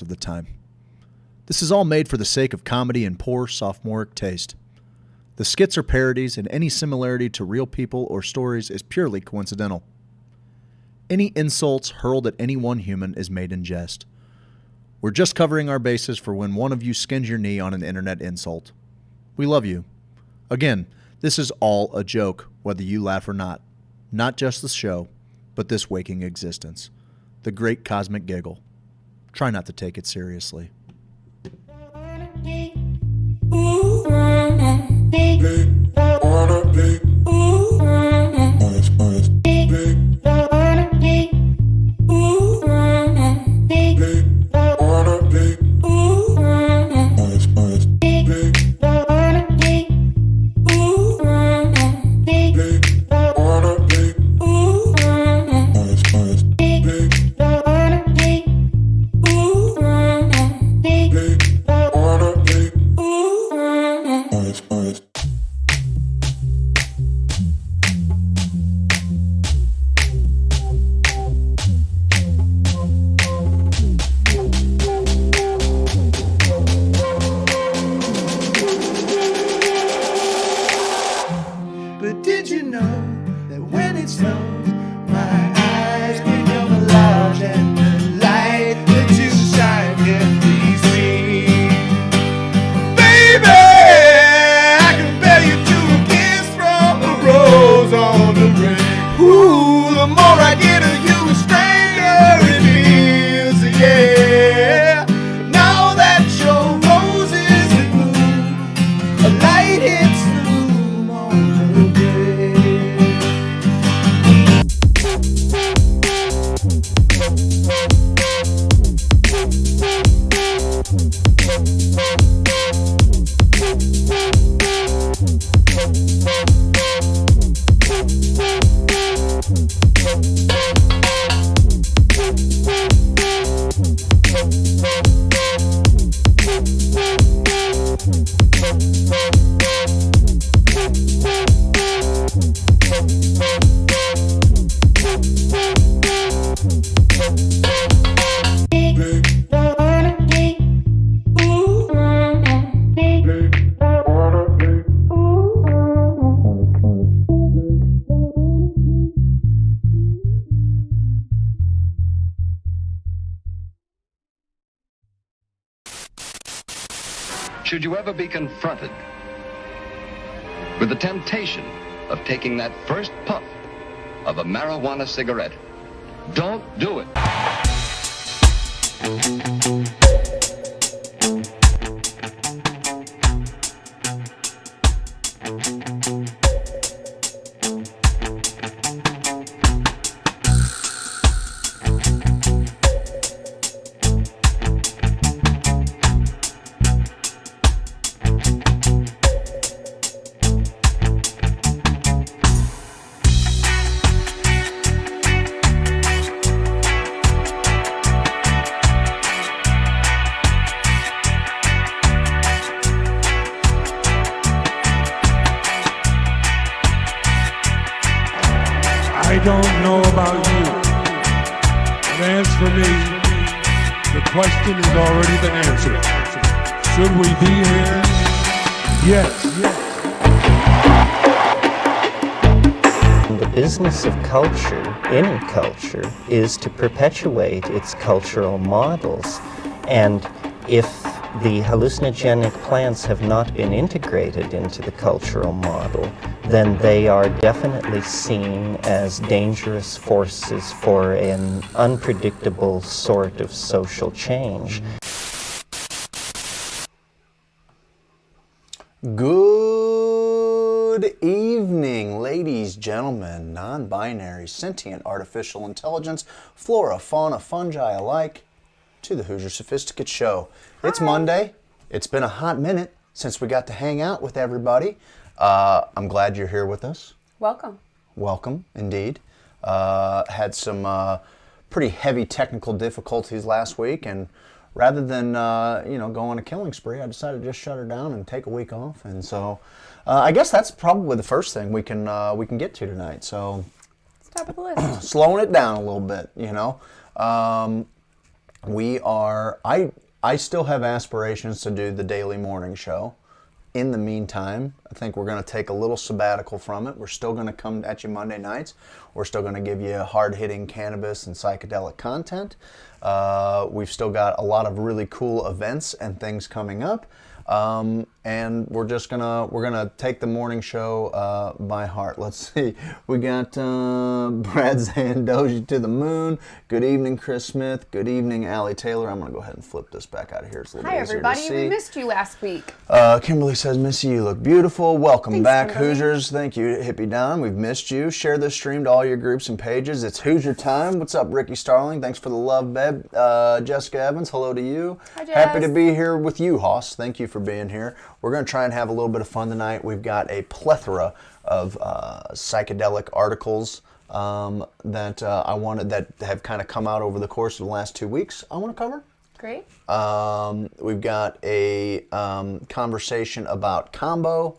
of the time. This is all made for the sake of comedy and poor sophomoric taste. The skits are parodies, and any similarity to real people or stories is purely coincidental. Any insults hurled at any one human is made in jest. We're just covering our bases for when one of you skins your knee on an internet insult. We love you. Again, this is all a joke, whether you laugh or not. Not just the show, but this waking existence. The great cosmic giggle. Try not to take it seriously. Should you ever be confronted with the temptation of taking that first puff of a marijuana cigarette, don't do it. I don't know about you, but as for me, the question has already been answered. Should we be here? Yes. The business of culture, any culture, is to perpetuate its cultural models. And if the hallucinogenic plants have not been integrated into the cultural model, then they are definitely seen as dangerous forces for an unpredictable sort of social change. Good evening, ladies, gentlemen, non-binary, sentient, artificial intelligence, flora, fauna, fungi alike, to the Hoosier Sophisticate show. It's Monday. It's been a hot minute since we got to hang out with everybody. I'm glad you're here with us. Welcome. Welcome, indeed. Had some pretty heavy technical difficulties last week, and rather than go on a killing spree, I decided to just shut her down and take a week off. And so, I guess that's probably the first thing we can get to tonight. So, it's top of the list. Slowing it down a little bit, you know. I still have aspirations to do the daily morning show. In the meantime, I think we're going to take a little sabbatical from it. We're still going to come at you Monday nights. We're still going to give you hard-hitting cannabis and psychedelic content. We've still got a lot of really cool events and things coming up. And we're gonna take the morning show by heart. Let's see, we got Brad saying Doji to the moon. Good evening, Chris Smith. Good evening, Allie Taylor. I'm gonna go ahead and flip this back out of here. It's a little Hi bit easier everybody, to see. we missed you last week. Kimberly says, Missy, you look beautiful. Welcome Thanks, back, Kimberly. Hoosiers. Thank you, Hippie Don. We've missed you. Share this stream to all your groups and pages. It's Hoosier time. What's up, Ricky Starling? Thanks for the love, babe. Jessica Evans, hello to you. Hi, Jess. Happy to be here with you, Hoss. Thank you for being here. We're going to try and have a little bit of fun tonight. We've got a plethora of psychedelic articles that have kind of come out over the course of the last 2 weeks. I want to cover. Great. We've got a conversation about Kambo.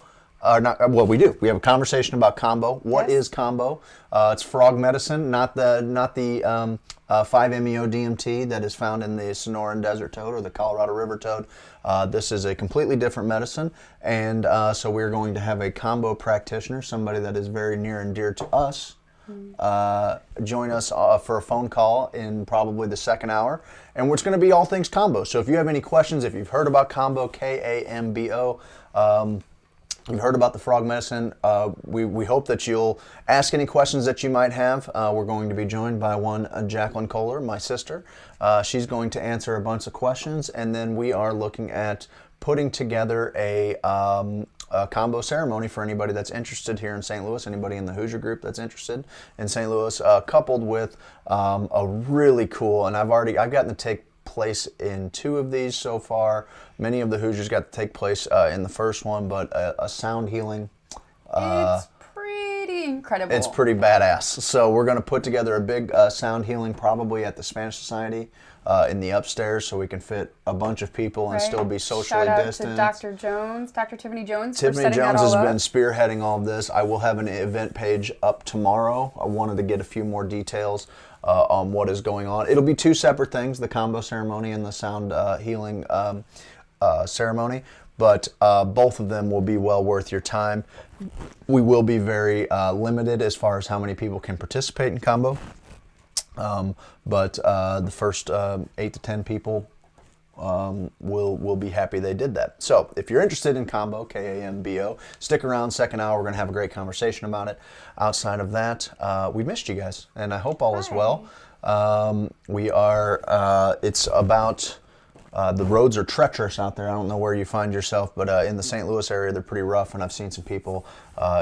We do. We have a conversation about Kambo. What Yes. is Kambo? It's frog medicine, not the 5-MeO DMT that is found in the Sonoran Desert toad or the Colorado River toad. This is a completely different medicine, and so we're going to have a Kambo practitioner, somebody that is very near and dear to us, join us for a phone call in probably the second hour, and it's going to be all things Kambo. So if you have any questions, if you've heard about Kambo, Kambo, you've heard about the frog medicine, we hope that you'll ask any questions that you might have. We're going to be joined by one Jacqueline Kohler, my sister. She's going to answer a bunch of questions, and then we are looking at putting together a Kambo ceremony for anybody that's interested here in St. Louis, anybody in the Hoosier group that's interested in St. Louis, coupled with a really cool, and I've gotten to take place in 2 of these so far. Many of the Hoosiers got to take place in the first one, but a sound healing. It's pretty incredible. It's pretty badass. So we're going to put together a big sound healing probably at the Spanish Society in the upstairs, so we can fit a bunch of people and still be socially Shout out distant. to Dr. Jones, Dr. Tiffany Jones. Tiffany for setting Jones that has all been up. spearheading all of this. I will have an event page up tomorrow. I wanted to get a few more details on what is going on. It'll be 2 separate things, the Kambo ceremony and the sound healing ceremony, but both of them will be well worth your time. We will be very limited as far as how many people can participate in Kambo, but the first 8 to 10 people will be happy they did that. So if you're interested in Kambo, Kambo, stick around. Second hour, we're going to have a great conversation about it. Outside of that, we missed you guys, and I hope all is well. We are, it's about, the roads are treacherous out there. I don't know where you find yourself, but in the St. Louis area, they're pretty rough, and I've seen some people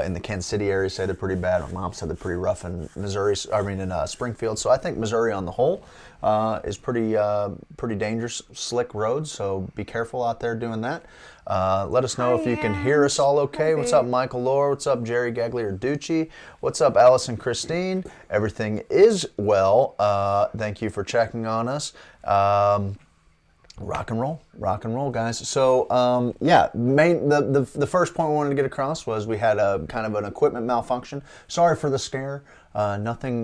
in the Kansas City area say they're pretty bad. My mom said they're pretty rough in Springfield. So I think Missouri on the whole is pretty dangerous, slick roads, so be careful out there doing that. Let us know if you can hear us all okay. What's up, Michael Lohr? What's up, Jerry Gagliarducci? What's up, Allison Christine? Everything is well. Thank you for checking on us. Rock and roll, guys. So, the first point we wanted to get across was we had a kind of an equipment malfunction. Sorry for the scare. Nothing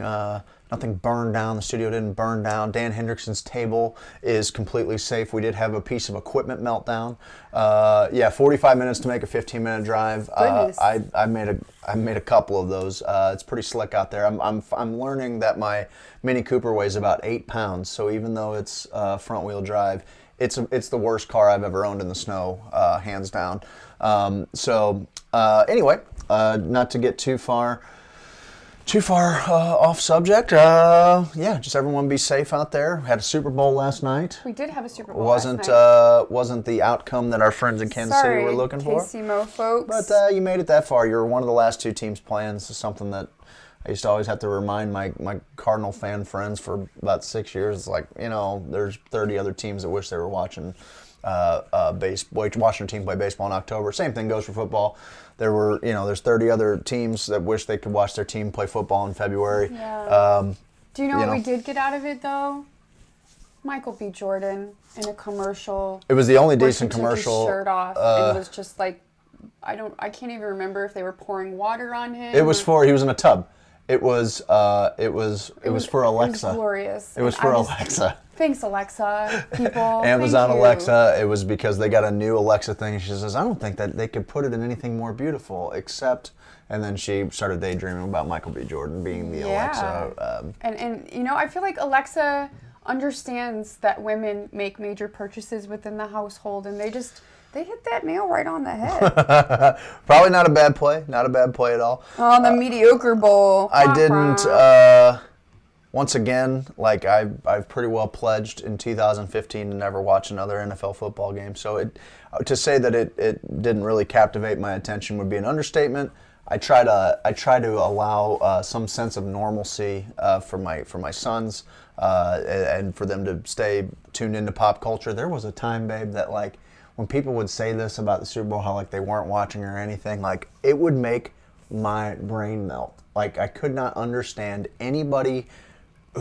burned down. The studio didn't burn down. Dan Hendrickson's table is completely safe. We did have a piece of equipment meltdown. 45 minutes to make a 15-minute drive. I made a couple of those. It's pretty slick out there. I'm learning that my Mini Cooper weighs about 8 pounds. So even though it's front-wheel drive, it's the worst car I've ever owned in the snow, hands down. Anyway, not to get too far off subject. Just everyone be safe out there. Had a Super Bowl last night. We did have a Super Bowl last night. Wasn't the outcome that our friends in Kansas City were looking for. KCMO folks. But you made it that far. You were one of the last 2 teams playing. This is something that I used to always have to remind my Cardinal fan friends for about 6 years. It's like, there's 30 other teams that wish they were watching watching a team play baseball in October. Same thing goes for football. There's 30 other teams that wish they could watch their team play football in February. Yeah. Do you know what we did get out of it, though? Michael B. Jordan in a commercial. It was the only where decent he took commercial. his shirt off and was just like, I can't even remember if they were pouring water on him. He was in a tub. It was for Alexa. It was glorious. It was for Alexa. Thanks, Alexa, people. Amazon Thank you. Alexa, it was because they got a new Alexa thing. She says, I don't think that they could put it in anything more beautiful except, and then she started daydreaming about Michael B. Jordan being the Alexa. And you know, I feel like Alexa understands that women make major purchases within the household, and they hit that nail right on the head. Probably not a bad play. Not a bad play at all. Oh, the mediocre bowl. I didn't... Once again, like I've pretty well pledged in 2015 to never watch another NFL football game. So to say that it didn't really captivate my attention would be an understatement. I try to allow some sense of normalcy for my sons and for them to stay tuned into pop culture. There was a time, babe, that like when people would say this about the Super Bowl, how like they weren't watching or anything, like it would make my brain melt. Like I could not understand anybody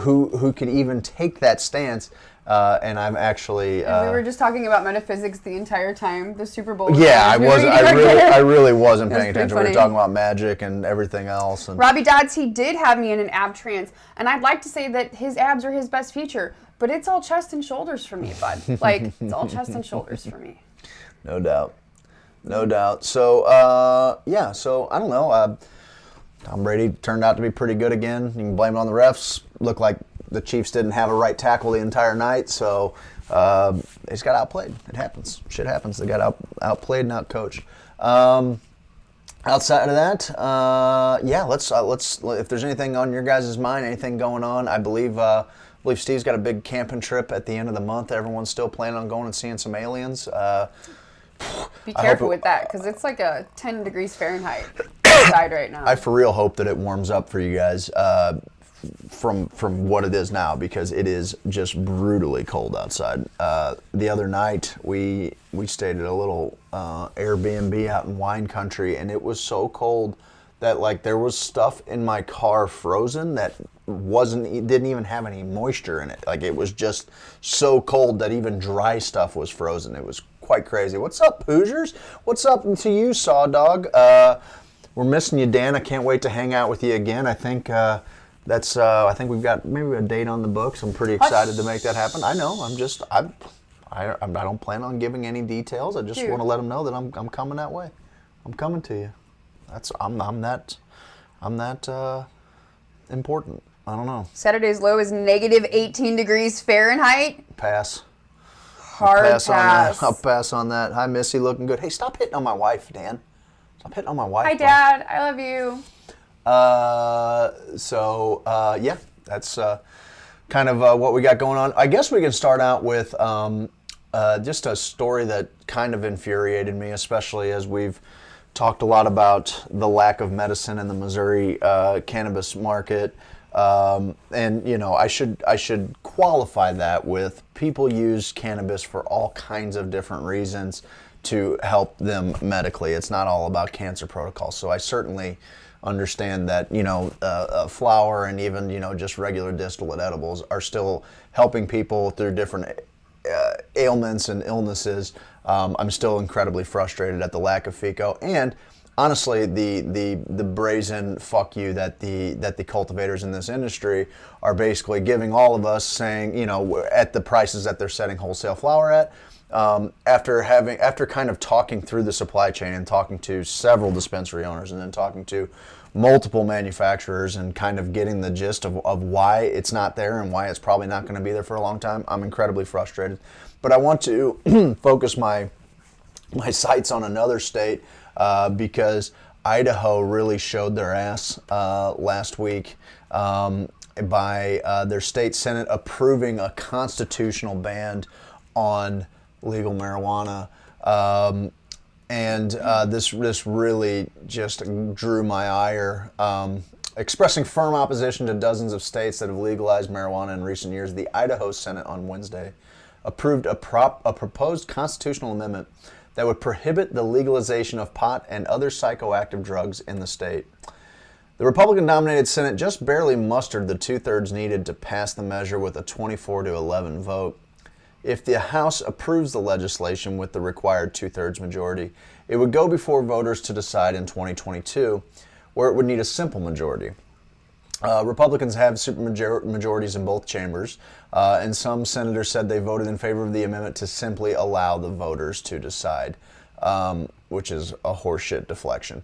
who could even take that stance, and I'm actually. We were just talking about metaphysics the entire time. The Super Bowl. Yeah, I really wasn't paying attention. We were talking about magic and everything else. And Robbie Dodds, he did have me in an ab trance, and I'd like to say that his abs are his best feature, but it's all chest and shoulders for me, bud. Like it's all chest and shoulders for me. No doubt. So yeah. So I don't know. Tom Brady turned out to be pretty good again. You can blame it on the refs. Looked like the Chiefs didn't have a right tackle the entire night, so they just got outplayed. It happens. Shit happens. They got outplayed and outcoached. Outside of that, yeah, let's. If there's anything on your guys' mind, anything going on, I believe Steve's got a big camping trip at the end of the month. Everyone's still planning on going and seeing some aliens. Be careful with that, because it's like a 10 degrees Fahrenheit outside right now. I for real hope that it warms up for you guys from what it is now, because it is just brutally cold outside. The other night we stayed at a little Airbnb out in wine country, and it was so cold that like there was stuff in my car frozen that didn't even have any moisture in it. Like it was just so cold that even dry stuff was frozen. It was quite crazy. What's up, Hoosiers? What's up to you, Saw Dog? We're missing you, Dan. I can't wait to hang out with you again. I think I think we've got maybe a date on the books. I'm pretty excited to make that happen. I know. I don't plan on giving any details. I just want to let them know that I'm coming that way. I'm coming to you. I'm that important. I don't know. Saturday's low is negative 18 degrees Fahrenheit. Pass. Hard pass. I'll pass on that. Hi, Missy, looking good. Hey, stop hitting on my wife, Dan. Stop hitting on my wife. Hi, Dad. I love you. Yeah, that's kind of what we got going on. I guess we can start out with just a story that kind of infuriated me, especially as we've talked a lot about the lack of medicine in the Missouri cannabis market. And you know, I should qualify that with people use cannabis for all kinds of different reasons to help them medically. It's not all about cancer protocols. So I certainly understand that, you know, flower and even, you know, just regular distillate edibles are still helping people through different ailments and illnesses. I'm still incredibly frustrated at the lack of FICO, and honestly, the brazen fuck you that the cultivators in this industry are basically giving all of us, saying, you know, at the prices that they're setting wholesale flower at. After kind of talking through the supply chain and talking to several dispensary owners and then talking to multiple manufacturers and kind of getting the gist of why it's not there and why it's probably not going to be there for a long time, I'm incredibly frustrated. But I want to focus my sights on another state because Idaho really showed their ass last week by their state senate approving a constitutional ban on legal marijuana, and this really just drew my ire. Expressing firm opposition to dozens of states that have legalized marijuana in recent years, the Idaho Senate on Wednesday approved a proposed constitutional amendment that would prohibit the legalization of pot and other psychoactive drugs in the state. The Republican-dominated Senate just barely mustered the 2/3 needed to pass the measure with a 24-11 vote. If the House approves the legislation with the required 2/3 majority, it would go before voters to decide in 2022, where it would need a simple majority. Republicans have majorities in both chambers, and some senators said they voted in favor of the amendment to simply allow the voters to decide, which is a horseshit deflection.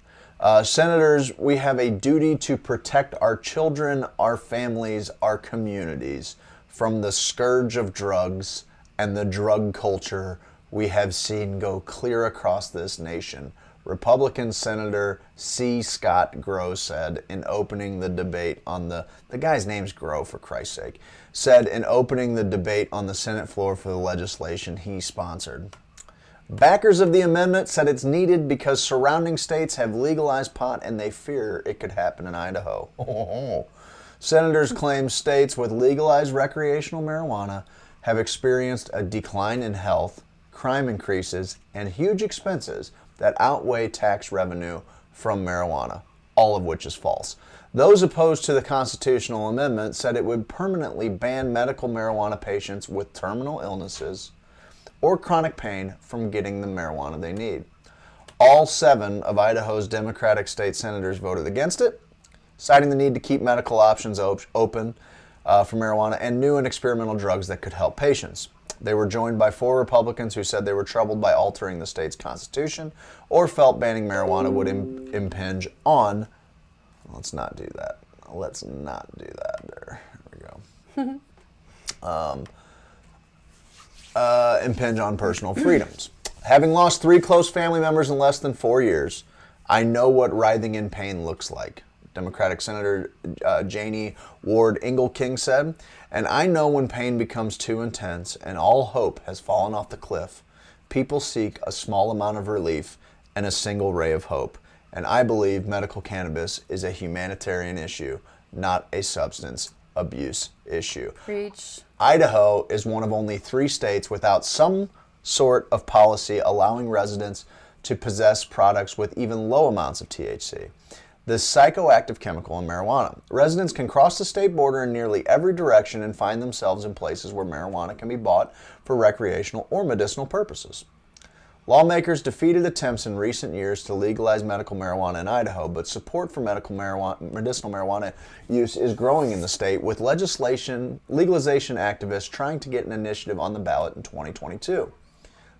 Senators, we have a duty to protect our children, our families, our communities from the scourge of drugs and the drug culture we have seen go clear across this nation. Republican Senator C. Scott Grow said in opening the debate on the guy's name's Grow, for Christ's sake, said in opening the debate on the Senate floor for the legislation he sponsored. Backers of the amendment said it's needed because surrounding states have legalized pot and they fear it could happen in Idaho. Senators claim states with legalized recreational marijuana have experienced a decline in health, crime increases, and huge expenses that outweigh tax revenue from marijuana, all of which is false. Those opposed to the constitutional amendment said it would permanently ban medical marijuana patients with terminal illnesses or chronic pain from getting the marijuana they need. All 7 of Idaho's Democratic state senators voted against it, citing the need to keep medical options open for marijuana and new and experimental drugs that could help patients. They were joined by 4 Republicans who said they were troubled by altering the state's constitution or felt banning marijuana would impinge on... Let's not do that. Let's not do that. There we go. Impinge on personal freedoms. Having lost 3 close family members in less than 4 years, I know what writhing in pain looks like, Democratic Senator Janie Ward Engelking said, and I know when pain becomes too intense and all hope has fallen off the cliff, people seek a small amount of relief and a single ray of hope, and I believe medical cannabis is a humanitarian issue, not a substance abuse issue. Preach. Idaho is one of only 3 states without some sort of policy allowing residents to possess products with even low amounts of THC. The psychoactive chemical in marijuana. Residents can cross the state border in nearly every direction and find themselves in places where marijuana can be bought for recreational or medicinal purposes. Lawmakers defeated attempts in recent years to legalize medical marijuana in Idaho, but support for medicinal marijuana use is growing in the state, with legalization activists trying to get an initiative on the ballot in 2022.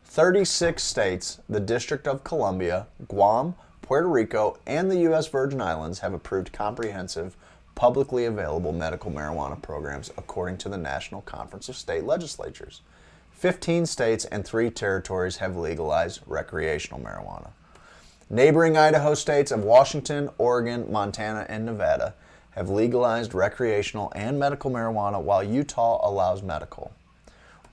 36 states, the District of Columbia, Guam, Puerto Rico, and the U.S. Virgin Islands have approved comprehensive, publicly available medical marijuana programs, according to the National Conference of State Legislatures. 15 states and 3 territories have legalized recreational marijuana. Neighboring Idaho states of Washington, Oregon, Montana, and Nevada have legalized recreational and medical marijuana, while Utah allows medical.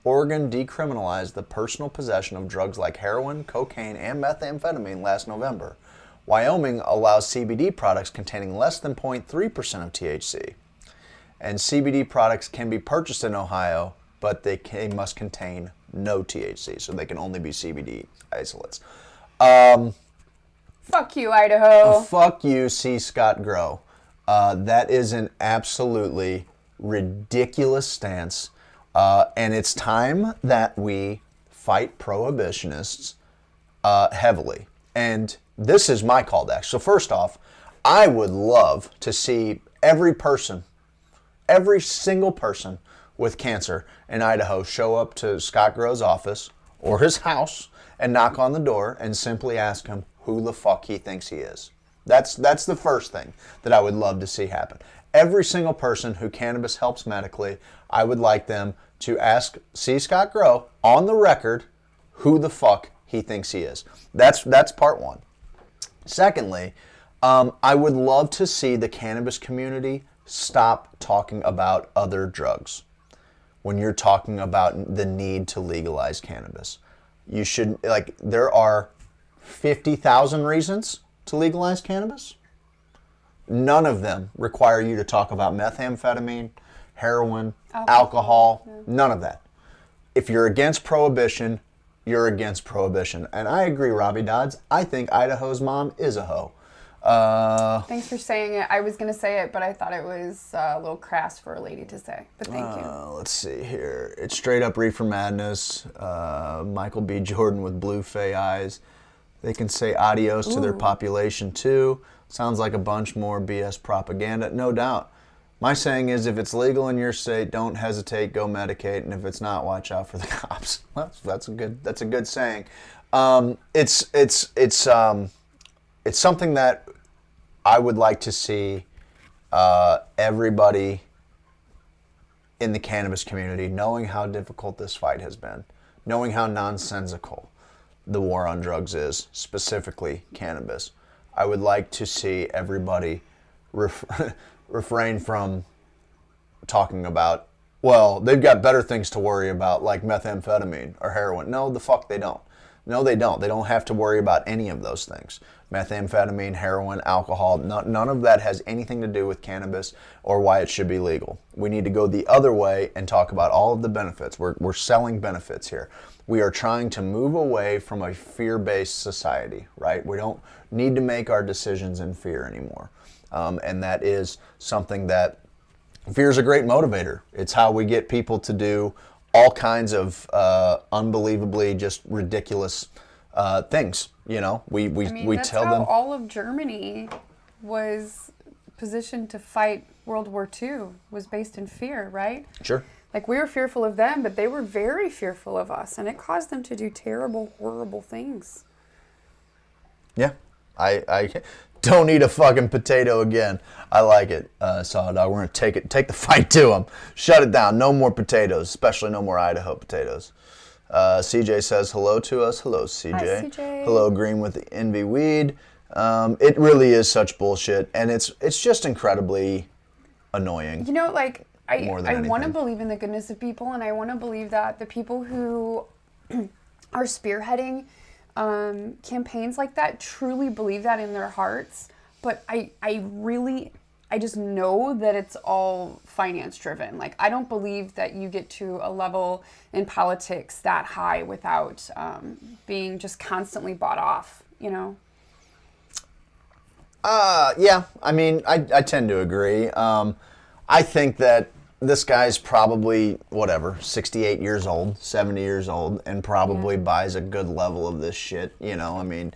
Oregon decriminalized the personal possession of drugs like heroin, cocaine, and methamphetamine last November. Wyoming allows CBD products containing less than 0.3% of THC. And CBD products can be purchased in Ohio, but they must contain no THC, so they can only be CBD isolates. Fuck you, Idaho. Fuck you, C. Scott Grow. That is an absolutely ridiculous stance, and it's time that we fight prohibitionists heavily. And this is my call to action. So first off, I would love to see every single person with cancer in Idaho show up to Scott Grow's office or his house and knock on the door and simply ask him who the fuck he thinks he is. That's the first thing that I would love to see happen. Every single person who cannabis helps medically, I would like them to ask C. Scott Grow on the record who the fuck he thinks he is. That's part one. Secondly, I would love to see the cannabis community stop talking about other drugs when you're talking about the need to legalize cannabis. You should, there are 50,000 reasons to legalize cannabis. None of them require you to talk about methamphetamine, heroin, alcohol, none of that. If you're against prohibition, you're against prohibition. And I agree, Robbie Dodds. I think Idaho's mom is a hoe. Thanks for saying it. I was going to say it, but I thought it was a little crass for a lady to say. But thank you. Let's see here. It's straight up reefer madness. Michael B. Jordan with blue fey eyes. They can say adios to their population too. Sounds like a bunch more BS propaganda. No doubt. My saying is, if it's legal in your state, don't hesitate, go medicate, and if it's not, watch out for the cops. That's a good saying. It's something that I would like to see everybody in the cannabis community, knowing how difficult this fight has been, knowing how nonsensical the war on drugs is, specifically cannabis. I would like to see everybody refrain from talking about, well, they've got better things to worry about, like methamphetamine or heroin. No, the fuck they don't. No, they don't. They don't have to worry about any of those things. Methamphetamine, heroin, alcohol, none of that has anything to do with cannabis or why it should be legal. We need to go the other way and talk about all of the benefits. We're selling benefits here. We are trying to move away from a fear-based society, right? We don't need to make our decisions in fear anymore. And that is something that fear is a great motivator. It's how we get people to do all kinds of unbelievably just ridiculous things. You know, we that's tell how them. all of Germany was positioned to fight World War II, was based in fear, right? Sure. Like, we were fearful of them, but they were very fearful of us, and it caused them to do terrible, horrible things. Yeah, I don't eat a fucking potato again. I like it, Solid Dog. We're gonna take the fight to them. Shut it down. No more potatoes, especially no more Idaho potatoes. CJ says hello to us. Hello, CJ. Hi, CJ. Hello, Green with the Envy Weed. It really is such bullshit, and it's just incredibly annoying. You know, like, I More than want to anything. believe in the goodness of people, and I want to believe that the people who are spearheading campaigns like that truly believe that in their hearts. But I just know that it's all finance driven. Like, I don't believe that you get to a level in politics that high without being just constantly bought off, you know? Yeah, I mean, I tend to agree. I think that this guy's probably, 68 years old, 70 years old, and probably buys a good level of this shit, you know, I mean,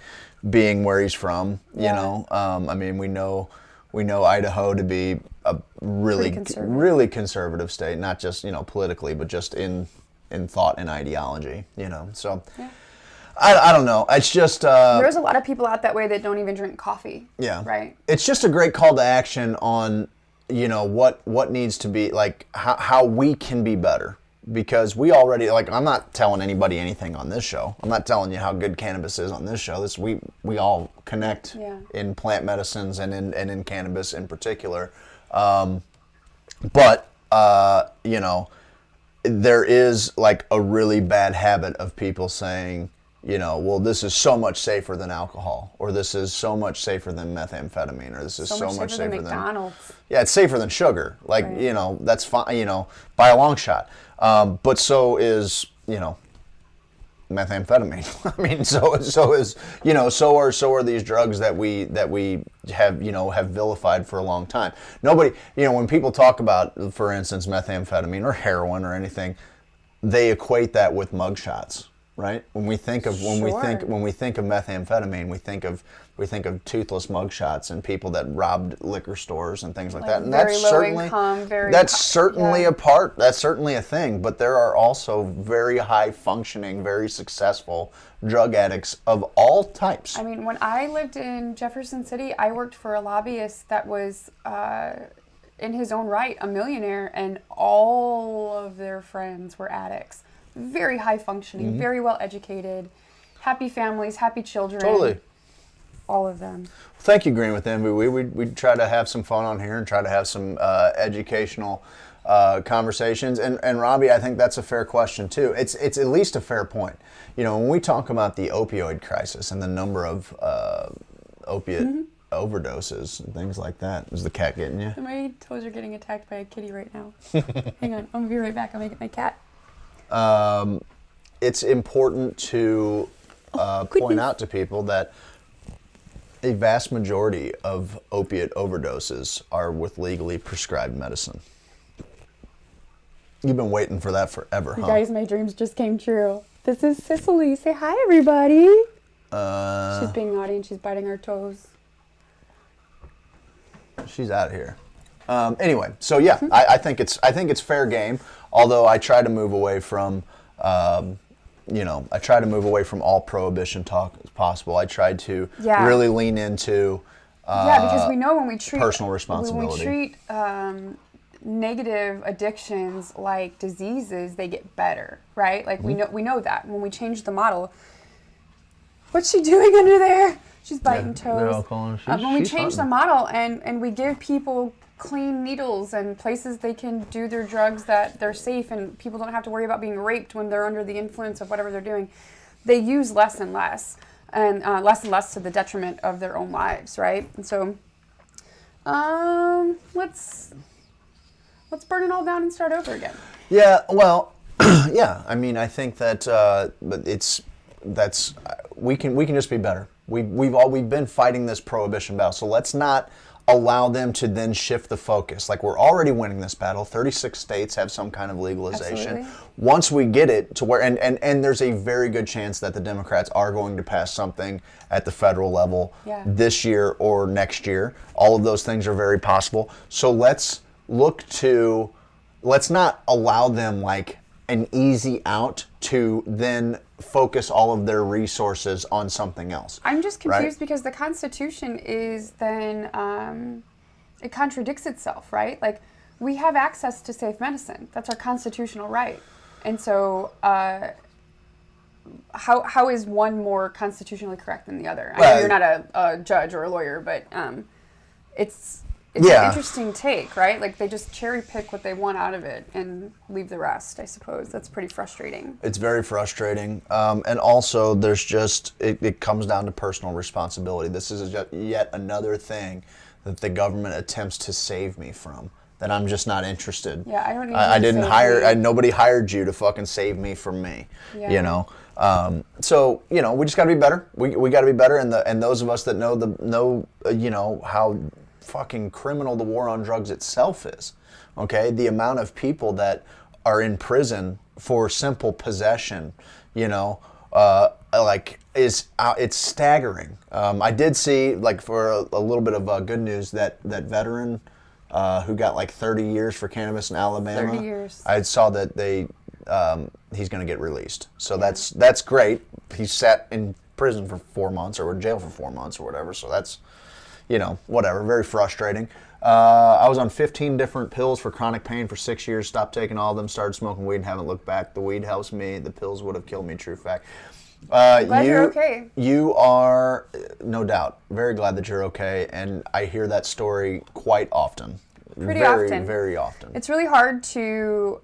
being where he's from, you know, I mean, we know Idaho to be a really conservative state, not just, you know, politically, but just in thought and ideology, you know, so... Yeah. I don't know. It's just... There's a lot of people out that way that don't even drink coffee. Yeah. Right? It's just a great call to action on, you know, what needs to be, like, how we can be better. Because we already, like, I'm not telling anybody anything on this show. I'm not telling you how good cannabis is on this show. We all connect in plant medicines and in cannabis in particular. But, you know, there is, like, a really bad habit of people saying... You know, well, this is so much safer than alcohol, or this is so much safer than methamphetamine, or this is so much safer than McDonald's. Yeah, it's safer than sugar. Like, you know, that's fine, you know, by a long shot. But so is, you know, methamphetamine. I mean, so is, you know, so are these drugs that we have, you know, have vilified for a long time. Nobody, you know, when people talk about, for instance, methamphetamine or heroin or anything, they equate that with mugshots. Right? When we think of methamphetamine, we think of toothless mugshots and people that robbed liquor stores and things like that. And very that's low certainly income, that's certainly a part. That's certainly a thing. But there are also very high functioning, very successful drug addicts of all types. I mean, when I lived in Jefferson City, I worked for a lobbyist that was in his own right a millionaire, and all of their friends were addicts. Very high functioning, very well educated, happy families, happy children. Totally. All of them. Thank you, Green with Envy. We try to have some fun on here and try to have some educational conversations. And Robbie, I think that's a fair question too. It's at least a fair point. You know, when we talk about the opioid crisis and the number of opiate overdoses and things like that. Is the cat getting you? My toes are getting attacked by a kitty right now. Hang on, I'm gonna be right back. I'll make it my cat. It's important to point out to people that a vast majority of opiate overdoses are with legally prescribed medicine. You've been waiting for that forever, huh? You guys, my dreams just came true. This is Cicely. Say hi, everybody. She's being naughty and she's biting our toes. She's out of here. Anyway, so yeah, I think it's fair game. Although I try to move away from, I try to move away from all prohibition talk as possible. I tried to really lean into because we know when we treat personal responsibility. When we treat negative addictions like diseases, they get better, right? Like we know that when we change the model. What's she doing under there? She's biting toes. They're all calling. When we change the model and we give people clean needles and places they can do their drugs that they're safe and people don't have to worry about being raped when they're under the influence of whatever they're doing, they use less and less to the detriment of their own lives, right? And so let's burn it all down and start over again. Yeah, well, yeah. I mean, I think that we can just be better. We've been fighting this prohibition battle, so let's not allow them to then shift the focus. Like, we're already winning this battle. 36 states have some kind of legalization. Absolutely. Once we get it to where, and there's a very good chance that the Democrats are going to pass something at the federal level this year or next year. All of those things are very possible. So let's not allow them like an easy out to then focus all of their resources on something else. I'm just confused because the Constitution is then, it contradicts itself, right? Like, we have access to safe medicine. That's our constitutional right. And so, how is one more constitutionally correct than the other? I know you're not a judge or a lawyer, but it's an interesting take, right? Like, they just cherry pick what they want out of it and leave the rest, I suppose. That's pretty frustrating. It's very frustrating. And also, there's just, it comes down to personal responsibility. This is yet another thing that the government attempts to save me from, that I'm just not interested. Yeah, I don't need I didn't hire, nobody hired you to fucking save me from me, you know? So, you know, we just got to be better. We got to be better. And those of us that know, you know, how fucking criminal the war on drugs itself is. Okay, the amount of people that are in prison for simple possession, you know, it's staggering. I did see, like, for a little bit of good news, that veteran who got like 30 years for cannabis in Alabama. 30 years. I saw that he's going to get released. So that's great. He sat in prison for 4 months or in jail for 4 months or whatever. So that's, you know, whatever, very frustrating. I was on 15 different pills for chronic pain for 6 years, stopped taking all of them, started smoking weed and haven't looked back. The weed helps me, the pills would have killed me, true fact. Glad you're okay. You are, no doubt, very glad that you're okay, and I hear that story quite often. Pretty often. Very often. It's really hard to,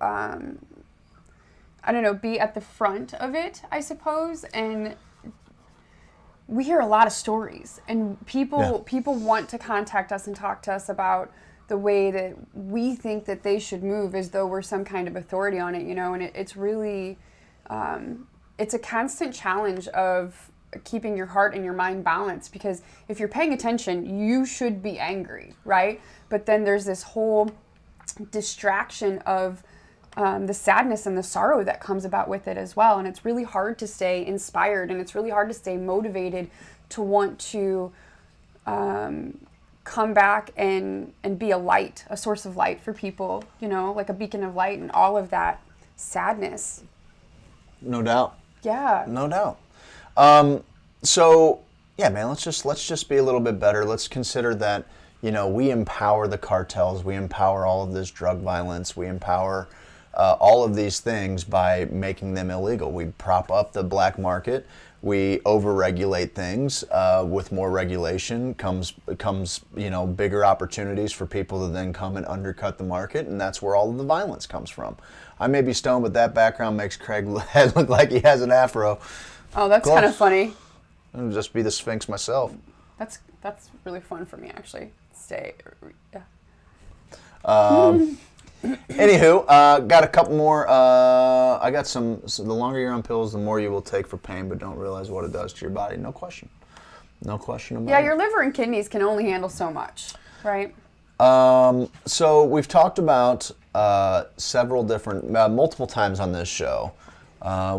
be at the front of it, I suppose, and we hear a lot of stories, and people want to contact us and talk to us about the way that we think that they should move, as though we're some kind of authority on it, you know. And it's really, it's a constant challenge of keeping your heart and your mind balanced, because if you're paying attention, you should be angry, right? But then there's this whole distraction of the sadness and the sorrow that comes about with it as well. And it's really hard to stay inspired, and it's really hard to stay motivated to want to come back and be a light, a source of light for people, you know, like a beacon of light and all of that sadness. No doubt. Yeah. No doubt. So, yeah, man, let's just be a little bit better. Let's consider that, you know, we empower the cartels, we empower all of this drug violence, we empower all of these things by making them illegal. We prop up the black market. We overregulate things. With more regulation comes you know, bigger opportunities for people to then come and undercut the market, and that's where all of the violence comes from. I may be stoned, but that background makes Craig look like he has an afro. Oh, that's kind of funny. I'll just be the Sphinx myself. That's really fun for me, actually. Yeah. Anywho, got a couple more. I got some. So the longer you're on pills, the more you will take for pain, but don't realize what it does to your body. No question. No question about it. Yeah, your liver and kidneys can only handle so much, right? So we've talked about several different, multiple times on this show.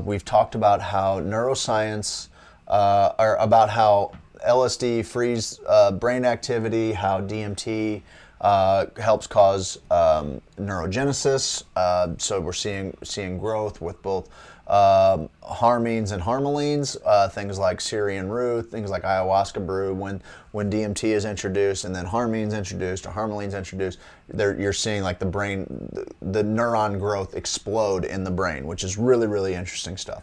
We've talked about how neuroscience, or about how LSD frees brain activity, how DMT helps cause neurogenesis. So we're seeing growth with both harmines and harmalines, things like Syrian rue, things like ayahuasca brew. When DMT is introduced and then harmines introduced or harmalines introduced, you're seeing like the brain, the neuron growth explode in the brain, which is really, really interesting stuff.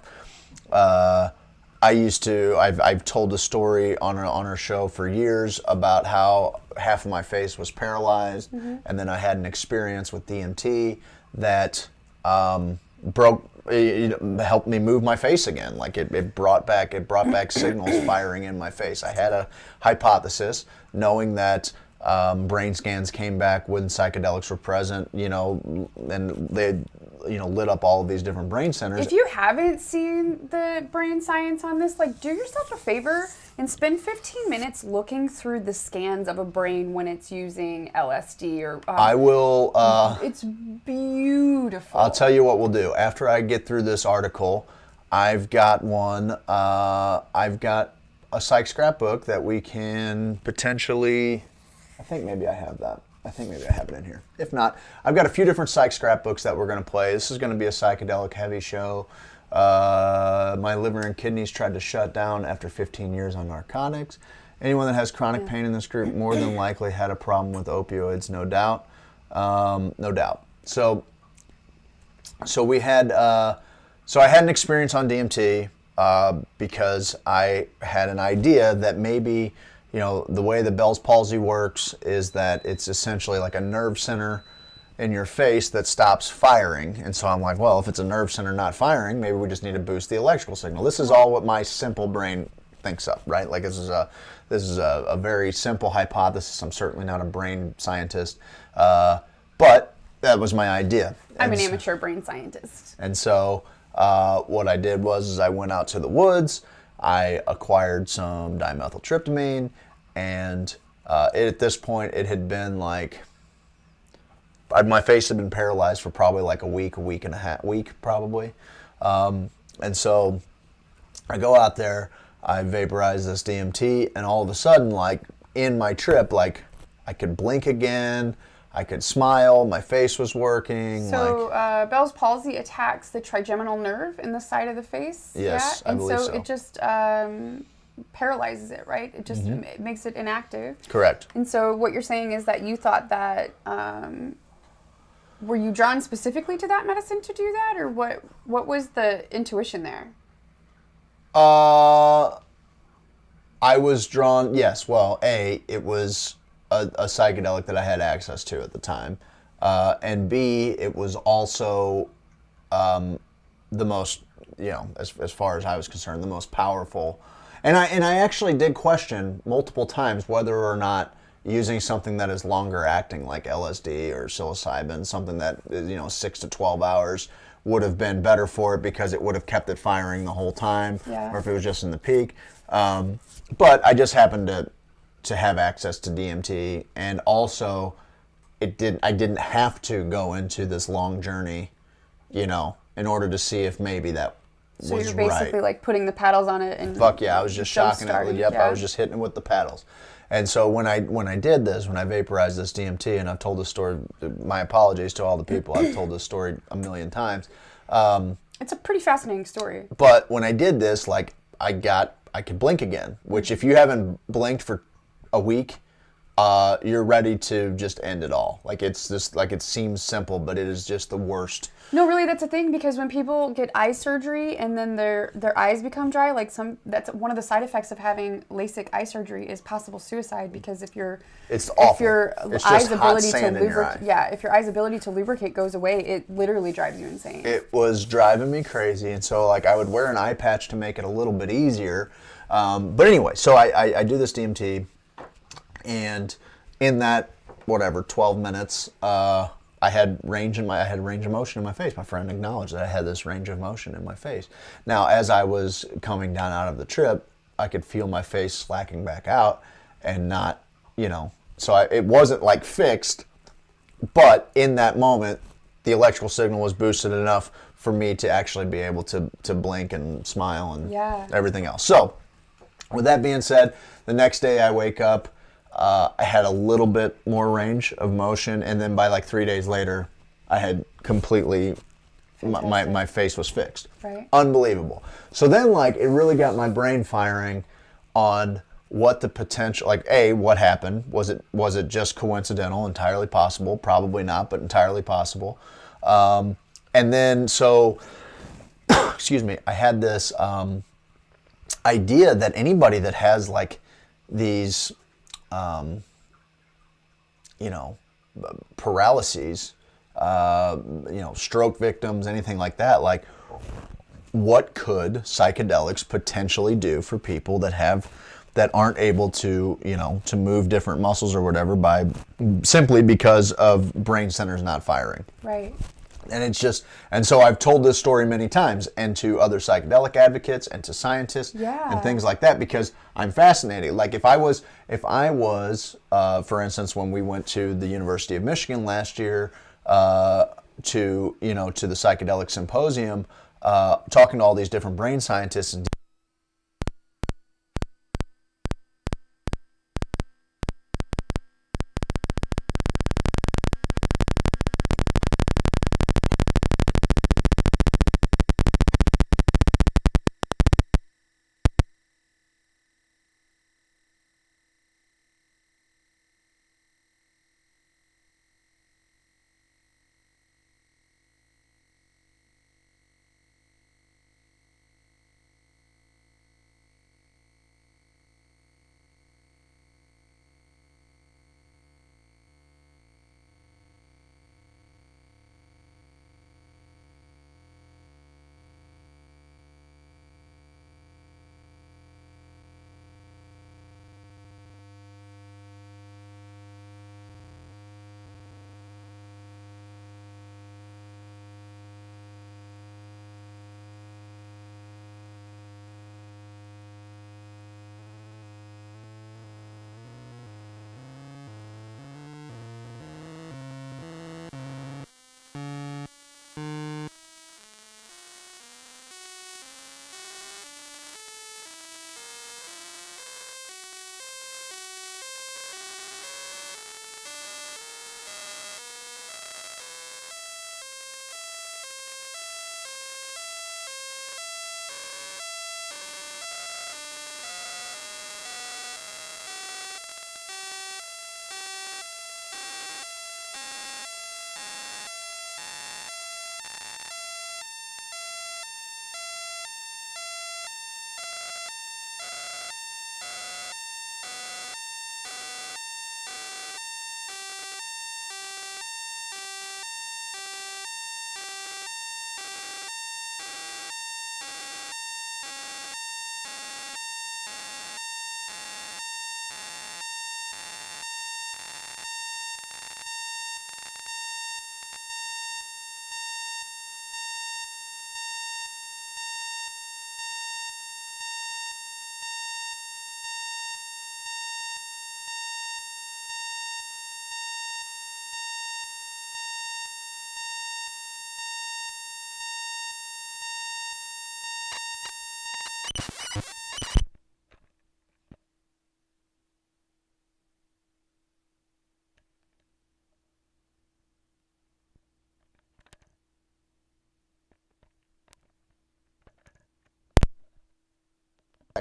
I've told the story on our show for years about how half of my face was paralyzed, and then I had an experience with DMT that it helped me move my face again. Like it brought back signals firing in my face. I had a hypothesis, knowing that brain scans came back when psychedelics were present, and they lit up all of these different brain centers. If you haven't seen the brain science on this, like, do yourself a favor and spend 15 minutes looking through the scans of a brain when it's using LSD or... I will... it's beautiful. I'll tell you what we'll do. After I get through this article, I've got I've got a psych scrapbook that we can potentially... I think maybe I have that. I think maybe I have it in here. If not, I've got a few different psych scrapbooks that we're going to play. This is going to be a psychedelic heavy show. My liver and kidneys tried to shut down after 15 years on narcotics. Anyone that has chronic pain in this group more than likely had a problem with opioids, no doubt. No doubt. So we had, so I had an experience on DMT because I had an idea that maybe, the way the Bell's palsy works is that it's essentially like a nerve center in your face that stops firing. And so I'm like, well, if it's a nerve center not firing, maybe we just need to boost the electrical signal. This is all what my simple brain thinks of, right? Like this is a very simple hypothesis. I'm certainly not a brain scientist, but that was my idea. I'm an amateur brain scientist. And so what I did was I went out to the woods. I acquired some dimethyltryptamine, and at this point it had been like, my face had been paralyzed for probably like a week and a half, probably. And so I go out there, I vaporize this DMT, and all of a sudden, like in my trip, like I could blink again, I could smile, my face was working. So Bell's palsy attacks the trigeminal nerve in the side of the face. Yes, yeah? I believe so. And so it just paralyzes it, right? It just it makes it inactive. Correct. And so what you're saying is that you thought that, were you drawn specifically to that medicine to do that? Or what was the intuition there? I was drawn, yes, well, it was a psychedelic that I had access to at the time, and B, it was also the most, as far as I was concerned, the most powerful. And I actually did question multiple times whether or not using something that is longer acting, like LSD or psilocybin, something that is 6 to 12 hours, would have been better for it because it would have kept it firing the whole time, or if it was just in the peak. But I just happened to have access to DMT, and also I didn't have to go into this long journey, in order to see if maybe that was right. So you're basically like putting the paddles on it and fuck yeah, I was just shocking it. Yep, yeah. I was just hitting it with the paddles. And so when I did this, when I vaporized this DMT, and I've told this story, my apologies to all the people, I've told this story a million times. It's a pretty fascinating story. But when I did this, like I could blink again, which if you haven't blinked for a week, you're ready to just end it all. Like it's just like, it seems simple, but it is just the worst. No, really, that's a thing, because when people get eye surgery and then their eyes become dry, that's one of the side effects of having LASIK eye surgery is possible suicide, because if your eyes ability to lubricate goes away, it literally drives you insane. It was driving me crazy, and so like I would wear an eye patch to make it a little bit easier. But anyway, so I do this DMT, and in that 12 minutes, I had range of motion in my face. My friend acknowledged that I had this range of motion in my face. Now, as I was coming down out of the trip, I could feel my face slacking back out, and not, so it wasn't like fixed, but in that moment, the electrical signal was boosted enough for me to actually be able to blink and smile and everything else. So, with that being said, the next day I wake up, I had a little bit more range of motion, and then by like 3 days later, I had completely, my face was fixed. Right. Unbelievable. So then, like, it really got my brain firing on what the potential, like, A, what happened? Was it just coincidental? Entirely possible. Probably not, but entirely possible. And then, so, excuse me, I had this idea that anybody that has, like, these, paralyses, stroke victims, anything like that, like, what could psychedelics potentially do for people that aren't able to, to move different muscles or whatever simply because of brain centers not firing. Right. And it's just, and so I've told this story many times, and to other psychedelic advocates and to scientists and things like that, because I'm fascinated. Like if I was, for instance, when we went to the University of Michigan last year, to the psychedelic symposium, talking to all these different brain scientists and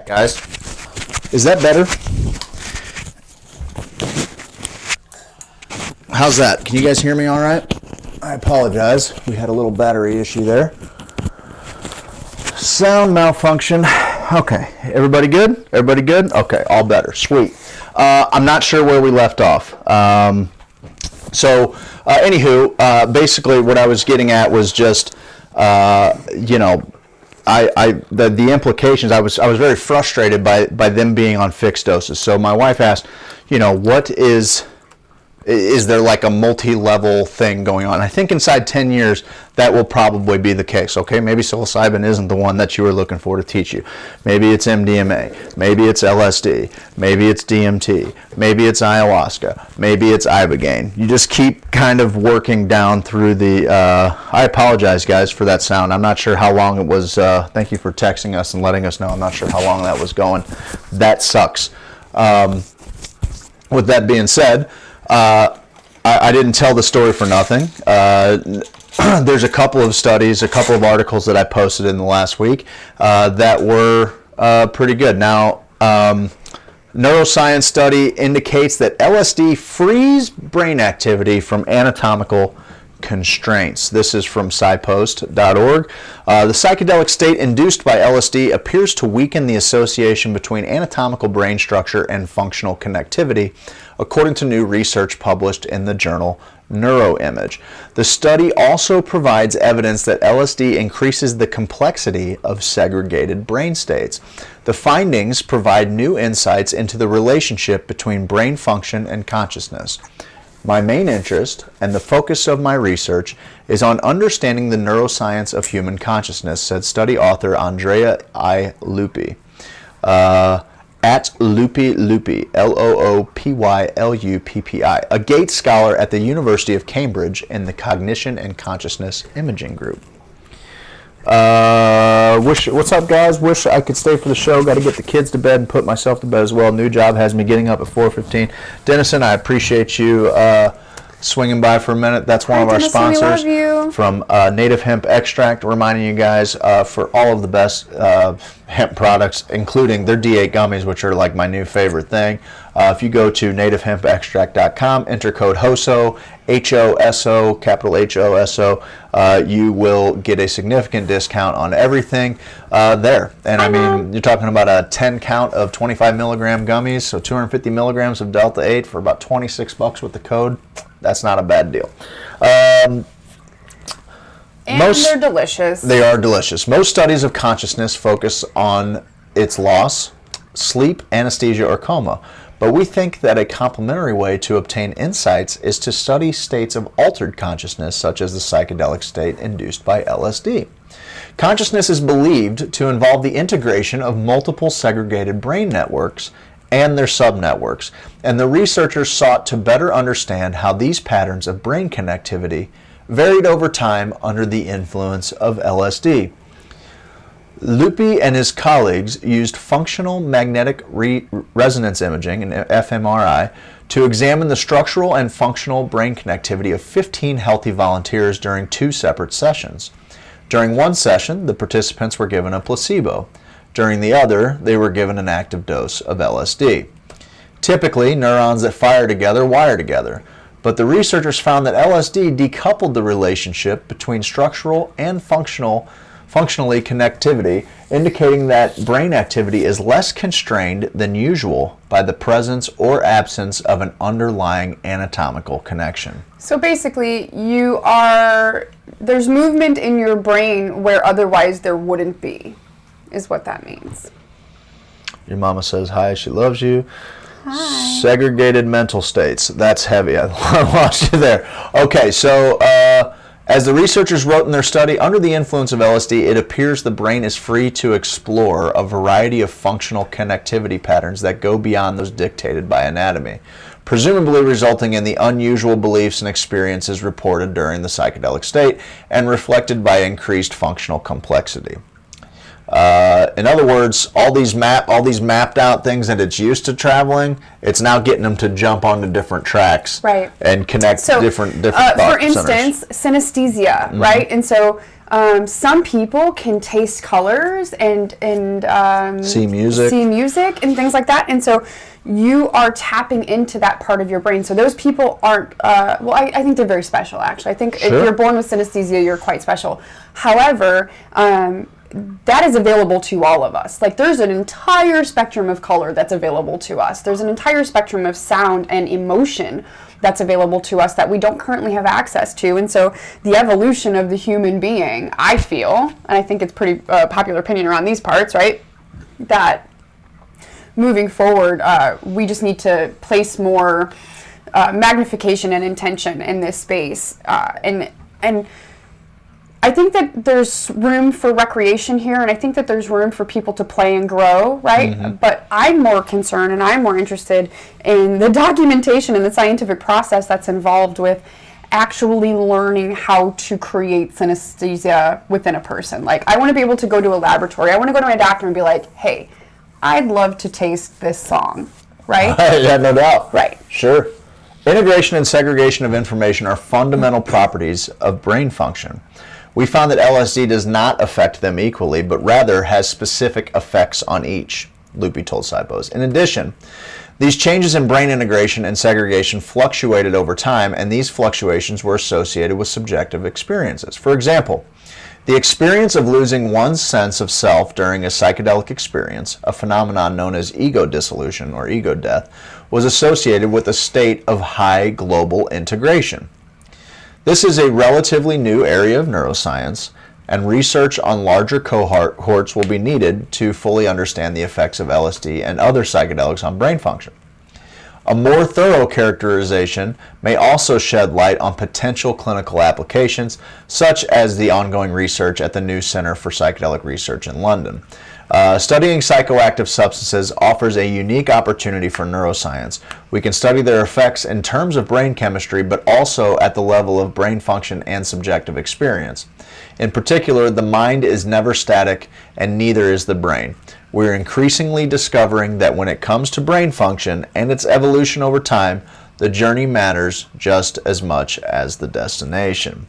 guys. Is that better? How's that? Can you guys hear me all right? I apologize. We had a little battery issue there. Sound malfunction. Okay. Everybody good? Everybody good? Okay. All better. Sweet. I'm not sure where we left off. Anywho, basically what I was getting at was just, the implications. I was very frustrated by them being on fixed doses. So my wife asked, what is there like a multi-level thing going on? I think inside 10 years that will probably be the case. Okay, maybe psilocybin isn't the one that you were looking for to teach you. Maybe it's MDMA, maybe it's LSD, maybe it's DMT, maybe it's ayahuasca, maybe it's ibogaine. You just keep kind of working down through the I apologize guys for that sound. I'm not sure how long it was. Thank you for texting us and letting us know. I'm not sure how long that was going. That sucks. with that being said, I didn't tell the story for nothing. There's a couple of studies, a couple of articles that I posted in the last week that were pretty good. Now, neuroscience study indicates that LSD frees brain activity from anatomical constraints. This is from SciPost.org. The psychedelic state induced by LSD appears to weaken the association between anatomical brain structure and functional connectivity, according to new research published in the journal Neuroimage. The study also provides evidence that LSD increases the complexity of segregated brain states. The findings provide new insights into the relationship between brain function and consciousness. My main interest and the focus of my research is on understanding the neuroscience of human consciousness, said study author Andrea I. Lupi. At Lupi, Loopyluppi, a Gates Scholar at the University of Cambridge in the Cognition and Consciousness Imaging Group. What's up, guys? Wish I could stay for the show. Got to get the kids to bed and put myself to bed as well. New job has me getting up at 4:15. Dennison, I appreciate you swinging by for a minute. That's one of our sponsors from Native Hemp Extract, reminding you guys for all of the best hemp products, including their D8 gummies, which are like my new favorite thing. If you go to nativehempextract.com, enter code HOSO, H-O-S-O, capital H-O-S-O, you will get a significant discount on everything there. And I mean, you're talking about a 10 count of 25 milligram gummies, so 250 milligrams of Delta 8 for about $26 with the code. That's not a bad deal. And they're delicious. They are delicious. Most studies of consciousness focus on its loss, sleep, anesthesia, or coma. But we think that a complementary way to obtain insights is to study states of altered consciousness, such as the psychedelic state induced by LSD. Consciousness is believed to involve the integration of multiple segregated brain networks and their subnetworks, and the researchers sought to better understand how these patterns of brain connectivity varied over time under the influence of LSD. Lupi and his colleagues used functional magnetic resonance imaging, and fMRI, to examine the structural and functional brain connectivity of 15 healthy volunteers during 2 separate sessions. During one session, the participants were given a placebo. During the other, they were given an active dose of LSD. Typically, neurons that fire together wire together, but the researchers found that LSD decoupled the relationship between structural and functionally connectivity, indicating that brain activity is less constrained than usual by the presence or absence of an underlying anatomical connection. So basically, there's movement in your brain where otherwise there wouldn't be, is what that means. Your mama says hi, she loves you. Hi. Segregated mental states. That's heavy. I lost you there. Okay, so as the researchers wrote in their study, under the influence of LSD, it appears the brain is free to explore a variety of functional connectivity patterns that go beyond those dictated by anatomy, presumably resulting in the unusual beliefs and experiences reported during the psychedelic state and reflected by increased functional complexity. In other words, all these mapped out things that it's used to traveling, it's now getting them to jump onto different tracks, right, and connect different thought for instance, centers. Synesthesia, right? And so some people can taste colors and see music and things like that. And so you are tapping into that part of your brain. So those people aren't, I think they're very special, actually. I think if you're born with synesthesia, you're quite special. However, that is available to all of us. Like, there's an entire spectrum of color that's available to us. There's an entire spectrum of sound and emotion that's available to us that we don't currently have access to. And so the evolution of the human being, I feel, and I think it's pretty popular opinion around these parts, right, that moving forward, we just need to place more magnification and intention in this space. And I think that there's room for recreation here, and I think that there's room for people to play and grow, right? Mm-hmm. But I'm more concerned and I'm more interested in the documentation and the scientific process that's involved with actually learning how to create synesthesia within a person. Like, I want to be able to go to a laboratory. I want to go to my doctor and be like, hey, I'd love to taste this song. right? Yeah, no doubt. Right. Sure. Integration and segregation of information are fundamental properties of brain function. We found that LSD does not affect them equally, but rather has specific effects on each, Loopy told Sipos. In addition, these changes in brain integration and segregation fluctuated over time, and these fluctuations were associated with subjective experiences. For example, the experience of losing one's sense of self during a psychedelic experience, a phenomenon known as ego dissolution or ego death, was associated with a state of high global integration. This is a relatively new area of neuroscience, and research on larger cohorts will be needed to fully understand the effects of LSD and other psychedelics on brain function. A more thorough characterization may also shed light on potential clinical applications, such as the ongoing research at the New Center for Psychedelic Research in London. Studying psychoactive substances offers a unique opportunity for neuroscience. We can study their effects in terms of brain chemistry, but also at the level of brain function and subjective experience. In particular, the mind is never static, and neither is the brain. We're increasingly discovering that when it comes to brain function and its evolution over time, the journey matters just as much as the destination.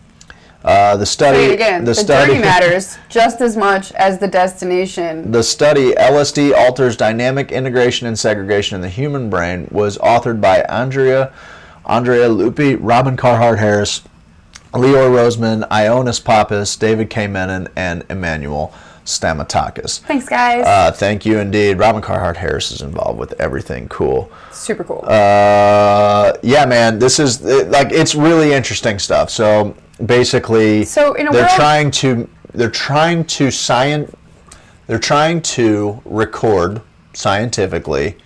The study, Say it again. The journey matters just as much as the destination. The study, LSD Alters Dynamic Integration and Segregation in the Human Brain, was authored by Andrea Lupi, Robin Carhart Harris, Leor Roseman, Ioannis Pappas, David K. Menon, and Emmanuel Stamatakis. Thanks, guys. Thank you indeed. Robin Carhart Harris is involved with everything cool. Super cool. Yeah, man, this is like, it's really interesting stuff. So basically, they're trying to record scientifically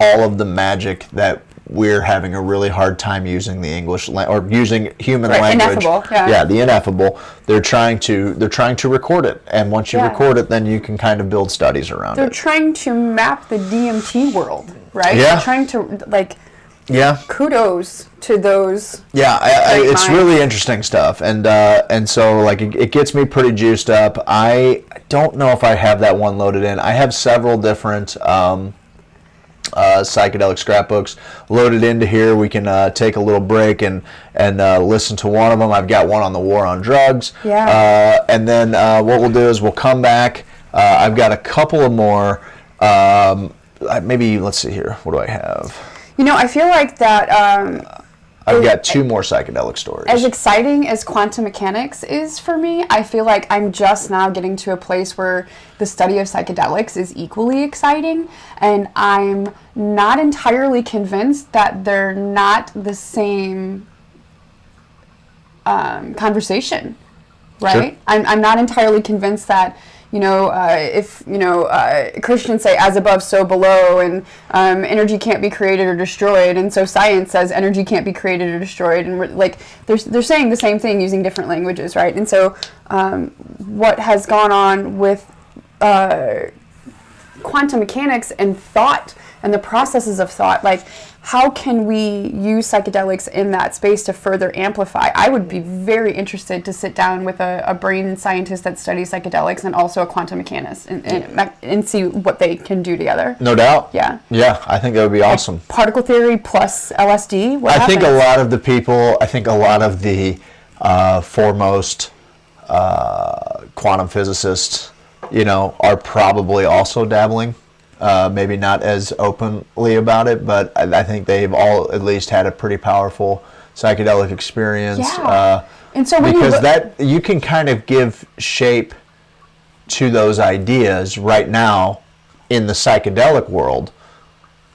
all of the magic that we're having a really hard time using the English or using human language. Ineffable, yeah, the ineffable. They're trying to record it, and once you record it, then you can kind of build studies around it. They're trying to map the DMT world, right? Yeah. They're trying to Yeah. Kudos to those. Yeah, it's really interesting stuff, and so like it gets me pretty juiced up. I don't know if I have that one loaded in. I have several different psychedelic scrapbooks loaded into here. We can take a little break and listen to one of them. I've got one on the war on drugs. Yeah. And then what we'll do is we'll come back. I've got a couple of more. Maybe let's see here. What do I have? You know, I feel like that. I've got two more psychedelic stories. As exciting as quantum mechanics is for me, I feel like I'm just now getting to a place where the study of psychedelics is equally exciting, and I'm not entirely convinced that they're not the same conversation, right? Sure. I'm not entirely convinced that, if Christians say as above, so below, and energy can't be created or destroyed, and so science says energy can't be created or destroyed, and they're saying the same thing using different languages, right? And so what has gone on with quantum mechanics and thought and the processes of thought, like how can we use psychedelics in that space to further amplify? I would be very interested to sit down with a brain scientist that studies psychedelics and also a quantum mechanicist and see what they can do together. No doubt. Yeah. Yeah, I think that would be awesome. Like particle theory plus LSD. What happens? I think a lot of the foremost quantum physicists, are probably also dabbling. Maybe not as openly about it, but I think they've all at least had a pretty powerful psychedelic experience. Yeah. And so you can kind of give shape to those ideas right now in the psychedelic world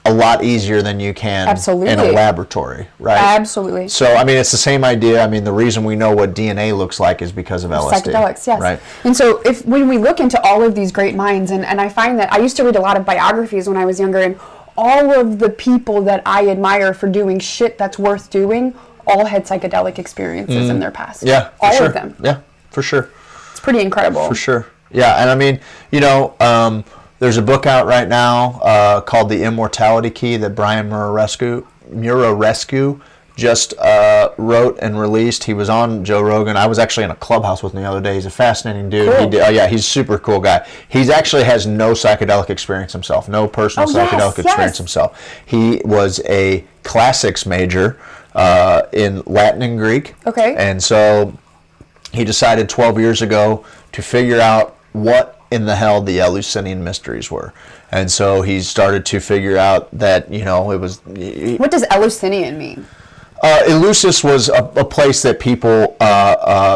a lot easier than you can in a laboratory, right? Absolutely. So, it's the same idea. The reason we know what DNA looks like is because of LSD. Psychedelics, yes. Right? And so when we look into all of these great minds, and I find that I used to read a lot of biographies when I was younger, and all of the people that I admire for doing shit that's worth doing all had psychedelic experiences in their past. Yeah, all of them. Yeah, for sure. It's pretty incredible. For sure. Yeah, and there's a book out right now called The Immortality Key that Brian Muraresku just wrote and released. He was on Joe Rogan. I was actually in a clubhouse with him the other day. He's a fascinating dude. Cool. He did, he's a super cool guy. He actually has no psychedelic experience himself, no personal psychedelic experience himself. He was a classics major in Latin and Greek. Okay. And so he decided 12 years ago to figure out what in the hell the Eleusinian mysteries were. And so he started to figure out that, it was... What does Eleusinian mean? Eleusis was a place that people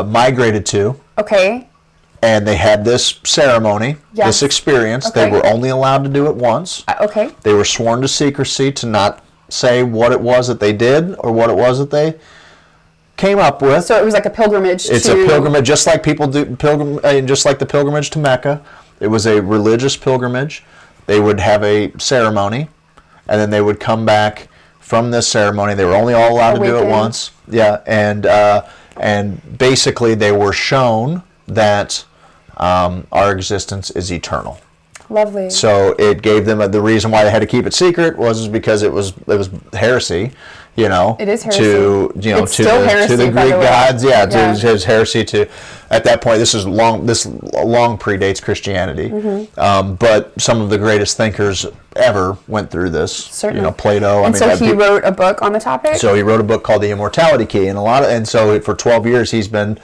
migrated to. Okay. And they had this ceremony, this experience. Okay. They were only allowed to do it once. Okay. They were sworn to secrecy to not say what it was that they did or what it was that they came up with. So it was like a pilgrimage. It's a pilgrimage, just like people do just like the pilgrimage to Mecca. It was a religious pilgrimage. They would have a ceremony, and then they would come back from this ceremony. They were only all allowed to do it once. Yeah, and basically they were shown that our existence is eternal. Lovely. So it gave them the reason why they had to keep it secret was because it was heresy, It is heresy. To the Greek gods, it was heresy to. At that point, this long predates Christianity, but some of the greatest thinkers ever went through this. Certainly. Plato. And so he wrote a book on the topic. So he wrote a book called The Immortality Key, and so for 12 years he's been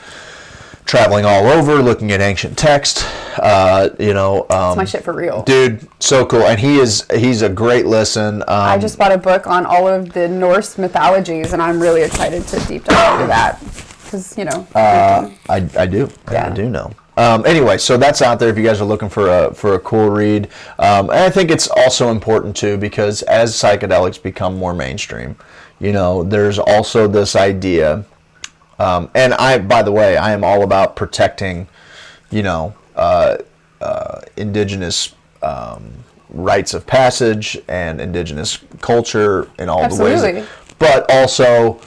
traveling all over, looking at ancient text. It's my shit for real, dude. So cool, and he's a great listen. I just bought a book on all of the Norse mythologies, and I'm really excited to deep dive into that because I do. Yeah. I do know. Anyway, so that's out there if you guys are looking for a cool read. And I think it's also important too because as psychedelics become more mainstream, there's also this idea. And by the way, I am all about protecting, indigenous rites of passage and indigenous culture in all the ways. But also,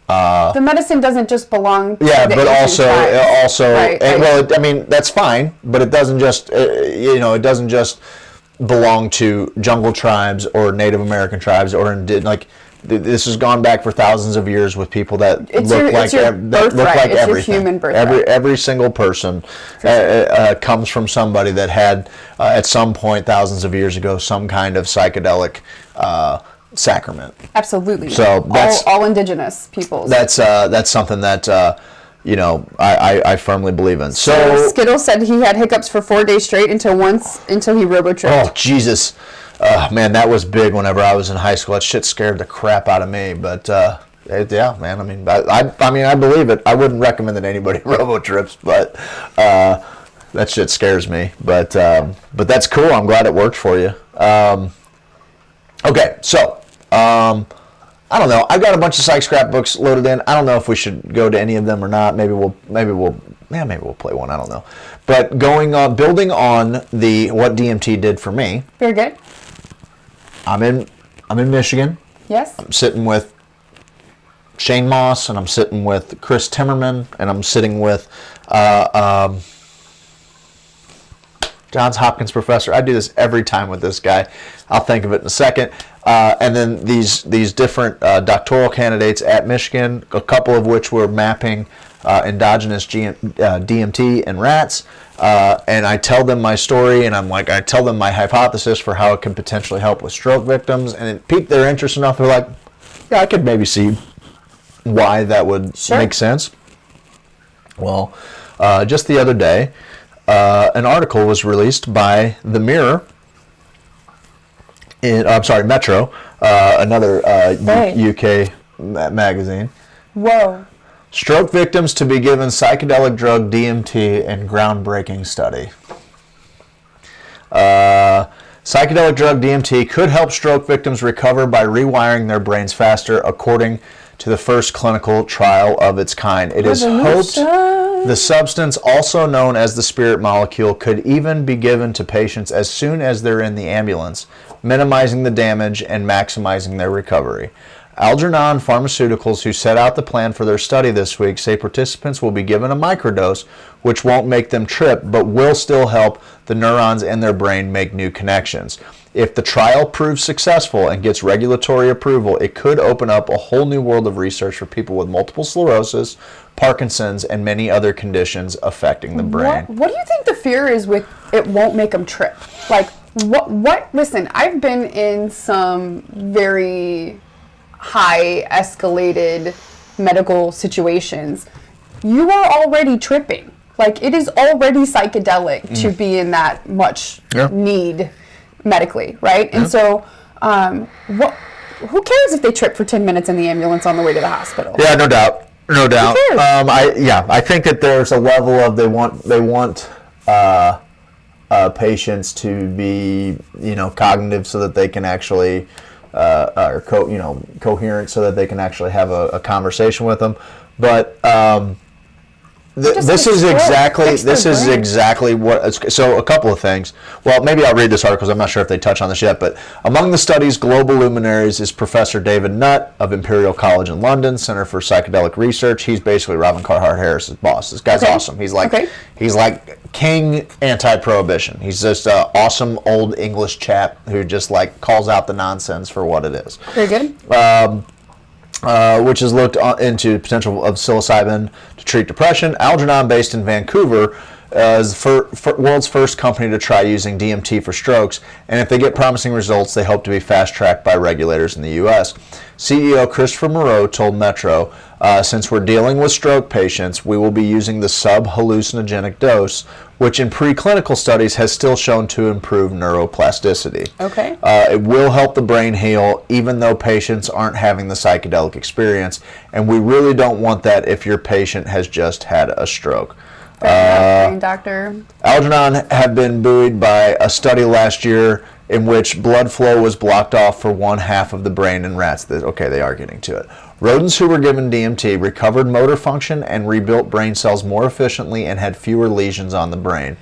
the medicine doesn't just belong to the but tribes. Right. Well, I mean that's fine, but it doesn't just, it doesn't just belong to jungle tribes or Native American tribes or this has gone back for thousands of years with people that look like everything. Your human birthright. Every single person comes from somebody that had at some point thousands of years ago some kind of psychedelic sacrament. Absolutely. So that's all indigenous peoples. That's something that I firmly believe in. So Skittle said he had hiccups for 4 days straight until he robo-tripped. Oh Jesus. Man, that was big whenever I was in high school. That shit scared the crap out of me. But yeah, man. I mean, I believe it. I wouldn't recommend that anybody robo trips, but that shit scares me. But that's cool. I'm glad it worked for you. Okay, so I don't know. I've got a bunch of psych scrapbooks loaded in. I don't know if we should go to any of them or not. Maybe we'll play one. I don't know. But building on what DMT did for me. Very good. I'm in Michigan. Yes. I'm sitting with Shane Moss, and I'm sitting with Chris Timmerman, and I'm sitting with Johns Hopkins professor. I do this every time with this guy. I'll think of it in a second. And then these different doctoral candidates at Michigan, a couple of which were mapping endogenous DMT in rats. And I tell them my story, and I tell them my hypothesis for how it can potentially help with stroke victims, and it piqued their interest enough. They're like, yeah, I could maybe see why that would make sense. Well, just the other day, an article was released by The Mirror, Metro, another UK magazine. Whoa. Stroke victims to be given psychedelic drug DMT in groundbreaking study. Psychedelic drug DMT could help stroke victims recover by rewiring their brains faster, according to the first clinical trial of its kind. It is hoped the substance, also known as the spirit molecule, could even be given to patients as soon as they're in the ambulance, minimizing the damage and maximizing their recovery. Algernon Pharmaceuticals, who set out the plan for their study this week, say participants will be given a microdose, which won't make them trip, but will still help the neurons in their brain make new connections. If the trial proves successful and gets regulatory approval, it could open up a whole new world of research for people with multiple sclerosis, Parkinson's, and many other conditions affecting the brain. What do you think the fear is with it won't make them trip? Like, what? Listen, I've been in some very high escalated medical situations. You are already tripping. Like, it is already psychedelic to be in that much need medically, right? And so, who cares if they trip for 10 minutes in the ambulance on the way to the hospital? Yeah, no doubt. No doubt. I think that there's a level of they want patients to be, cognitive so that they can actually, coherent so that they can actually have a conversation with them. But this is exactly what. So a couple of things. Well, maybe I'll read this article because I'm not sure if they touch on this yet. But among the study's global luminaries is Professor David Nutt of Imperial College in London, Center for Psychedelic Research. He's basically Robin Carhart Harris's boss. This guy's awesome. He's like king anti-prohibition. He's just an awesome old English chap who just like calls out the nonsense for what it is. Very good. Which has looked into potential of psilocybin to treat depression. Algernon, based in Vancouver, is the world's first company to try using DMT for strokes, and if they get promising results, they hope to be fast-tracked by regulators in the U.S. CEO Christopher Moreau told Metro, since we're dealing with stroke patients, we will be using the sub-hallucinogenic dose, which in preclinical studies has still shown to improve neuroplasticity. Okay. It will help the brain heal, even though patients aren't having the psychedelic experience, and we really don't want that if your patient has just had a stroke. Brain doctor. Algernon had been buoyed by a study last year in which blood flow was blocked off for one half of the brain in rats. They are getting to it. Rodents who were given DMT recovered motor function and rebuilt brain cells more efficiently and had fewer lesions on the brain.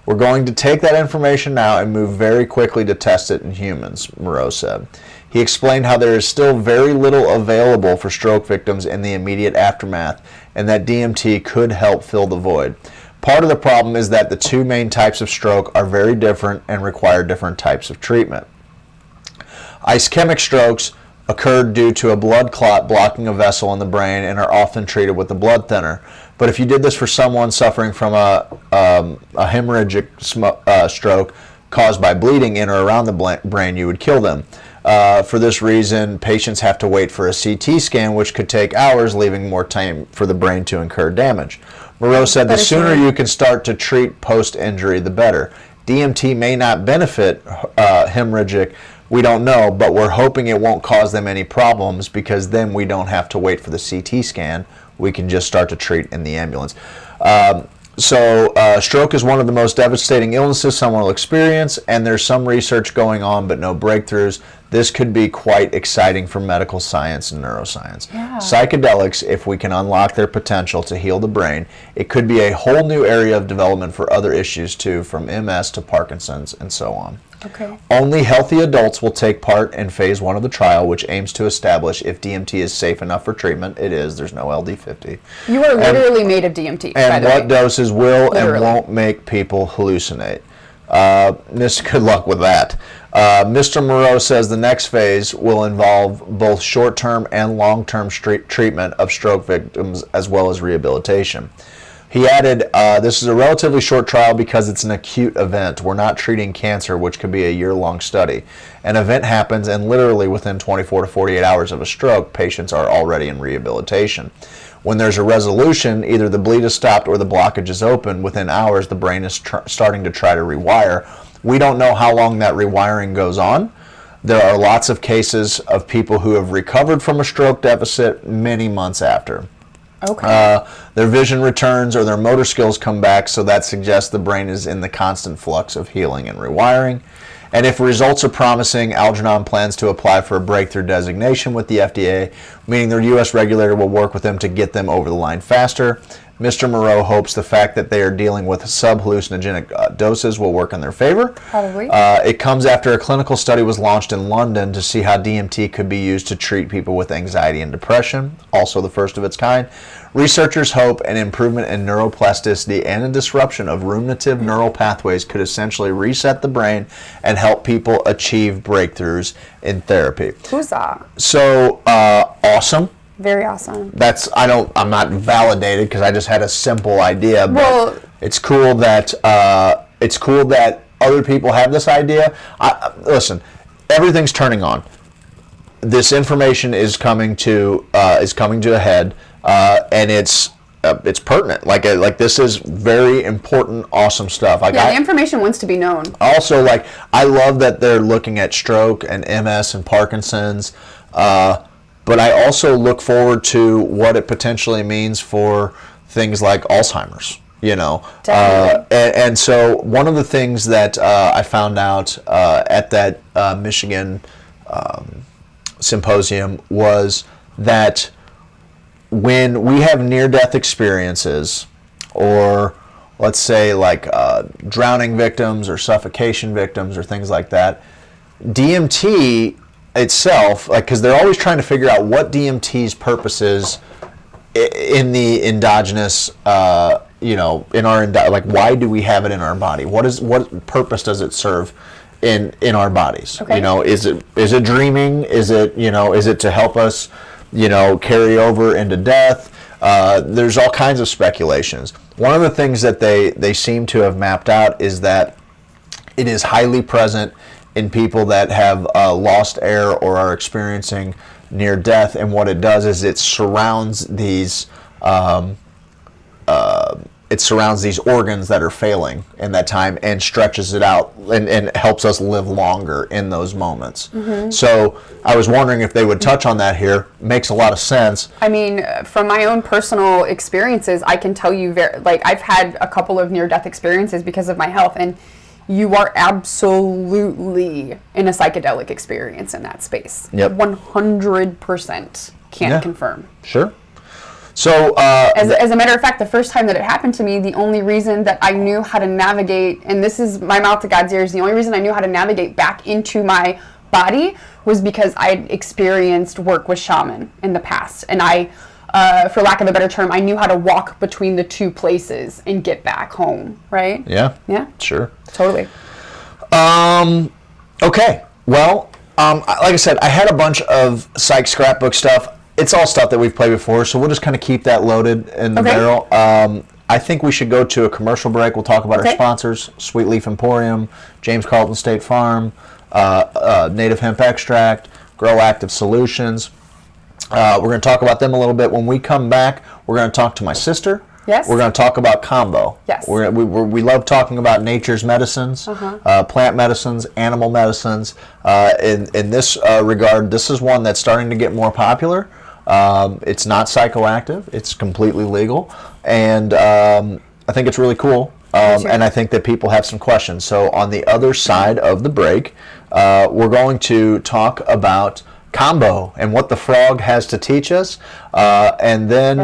We're going to take that information now and move very quickly to test it in humans, Moreau said. He explained how there is still very little available for stroke victims in the immediate aftermath, and that DMT could help fill the void. Part of the problem is that the two main types of stroke are very different and require different types of treatment. Ischemic strokes occurred due to a blood clot blocking a vessel in the brain and are often treated with a blood thinner. But if you did this for someone suffering from a hemorrhagic stroke caused by bleeding in or around the brain, you would kill them. For this reason, patients have to wait for a CT scan, which could take hours, leaving more time for the brain to incur damage. Moreau said the sooner you can start to treat post-injury, the better. DMT may not benefit hemorrhagic, we don't know, but we're hoping it won't cause them any problems because then we don't have to wait for the CT scan. We can just start to treat in the ambulance. Stroke is one of the most devastating illnesses someone will experience, and there's some research going on, but no breakthroughs. This could be quite exciting for medical science and neuroscience. Yeah. Psychedelics, if we can unlock their potential to heal the brain, it could be a whole new area of development for other issues too, from MS to Parkinson's and so on. Okay. Only healthy adults will take part in phase 1 of the trial, which aims to establish if DMT is safe enough for treatment. It is. There's no LD50. You are literally made of DMT, by and the way. what doses will Literally. and won't make people hallucinate. Good luck with that. Mr. Moreau says the next phase will involve both short-term and long-term treatment of stroke victims as well as rehabilitation. He added, this is a relatively short trial because it's an acute event. We're not treating cancer, which could be a year-long study. An event happens, and literally within 24 to 48 hours of a stroke, patients are already in rehabilitation. When there's a resolution, either the bleed is stopped or the blockage is open. Within hours, the brain is starting to try to rewire. We don't know how long that rewiring goes on. There are lots of cases of people who have recovered from a stroke deficit many months after. Okay. Their vision returns or their motor skills come back, so that suggests the brain is in the constant flux of healing and rewiring. And if results are promising, Algernon plans to apply for a breakthrough designation with the FDA, meaning their U.S. regulator will work with them to get them over the line faster. Mr. Moreau hopes the fact that they are dealing with sub-hallucinogenic doses will work in their favor. Probably. It comes after a clinical study was launched in London to see how DMT could be used to treat people with anxiety and depression, also the first of its kind. Researchers hope an improvement in neuroplasticity and a disruption of ruminative neural pathways could essentially reset the brain and help people achieve breakthroughs in therapy. Huzzah. So, awesome. Very awesome. I'm not validated because I just had a simple idea, but Well, it's cool that other people have this idea. Listen, everything's turning on. This information is coming to a head, and it's pertinent. Like this is very important, awesome stuff. Like, yeah, the information wants to be known. Also, like, I love that they're looking at stroke and MS and Parkinson's, but I also look forward to what it potentially means for things like Alzheimer's. Definitely. And so one of the things that I found out at that Michigan symposium was that when we have near-death experiences, or let's say like drowning victims or suffocation victims or things like that, DMT itself, like, because they're always trying to figure out what DMT's purpose is in the endogenous, in our like, why do we have it in our body? What purpose does it serve in our bodies? Okay. Is it dreaming? Is it to help us, carry over into death? There's all kinds of speculations. One of the things that they seem to have mapped out is that it is highly present in people that have lost air or are experiencing near death, and what it does is it surrounds these organs that are failing in that time and stretches it out and helps us live longer in those moments. Mm-hmm. So I was wondering if they would touch on that here. Makes a lot of sense. I mean, from my own personal experiences, I can tell you, I've had a couple of near-death experiences because of my health, and you are absolutely in a psychedelic experience in that space. Yep. 100% can't confirm. Sure. So, as a matter of fact, the first time that it happened to me, the only reason that I knew how to navigate, and this is my mouth to God's ears, the only reason I knew how to navigate back into my body was because I'd experienced work with shaman in the past. And I, for lack of a better term, I knew how to walk between the two places and get back home, right? Yeah. Yeah. Sure. Totally. Okay. Well, like I said, I had a bunch of psych scrapbook stuff. It's all stuff that we've played before, so we'll just kind of keep that loaded in the barrel. I think we should go to a commercial break. We'll talk about our sponsors, Sweet Leaf Emporium, James Carlton State Farm, Native Hemp Extract, Grow Active Solutions. We're going to talk about them a little bit. When we come back, we're going to talk to my sister. Yes. We're going to talk about Kambo. Yes. We love talking about nature's medicines, plant medicines, animal medicines. In this regard, this is one that's starting to get more popular. It's not psychoactive. It's completely legal. And I think it's really cool. And I think that people have some questions. So on the other side of the break, we're going to talk about Kambo and what the frog has to teach us. And then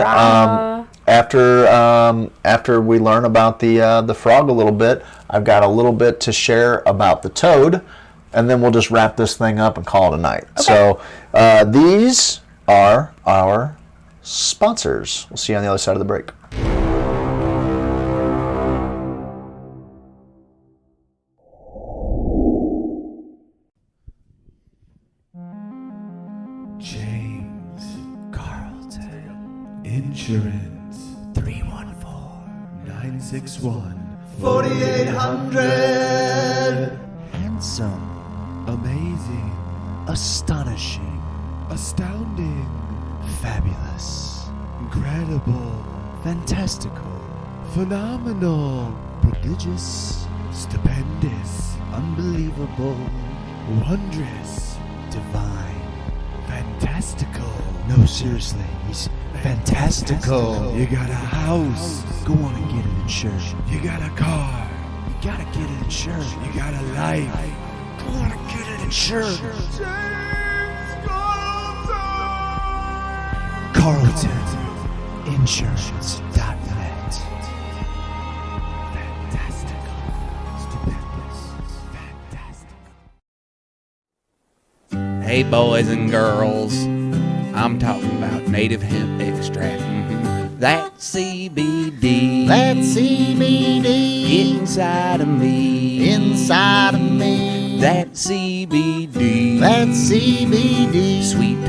after we learn about the frog a little bit, I've got a little bit to share about the toad, and then we'll just wrap this thing up and call it a night. Okay. So these are our sponsors. We'll see you on the other side of the break. James Carlton Insurance 314-961-4800. Handsome, amazing, astonishing, astounding, fabulous, incredible, fantastical, phenomenal, prodigious, stupendous, unbelievable, wondrous, divine, fantastical. No, seriously, he's fantastical. You got a house, go on and get it insured. You got a car, you gotta get it insured. You got a life, go on and get it insured. CarltonInsurance.net. Hey, boys and girls, I'm talking about native hemp extract. That CBD. That CBD. Inside of me. Inside of me. That CBD. That CBD. Sweet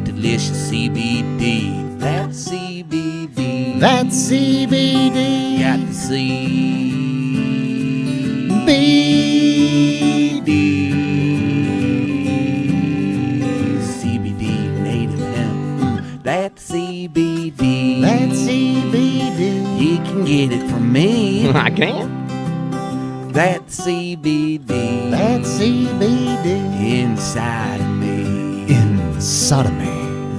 delicious CBD. That CBD. That CBD. Got the CBD native hemp. That CBD. That CBD. You can get it from me. I can. That CBD. That CBD. Inside of me. Inside of me.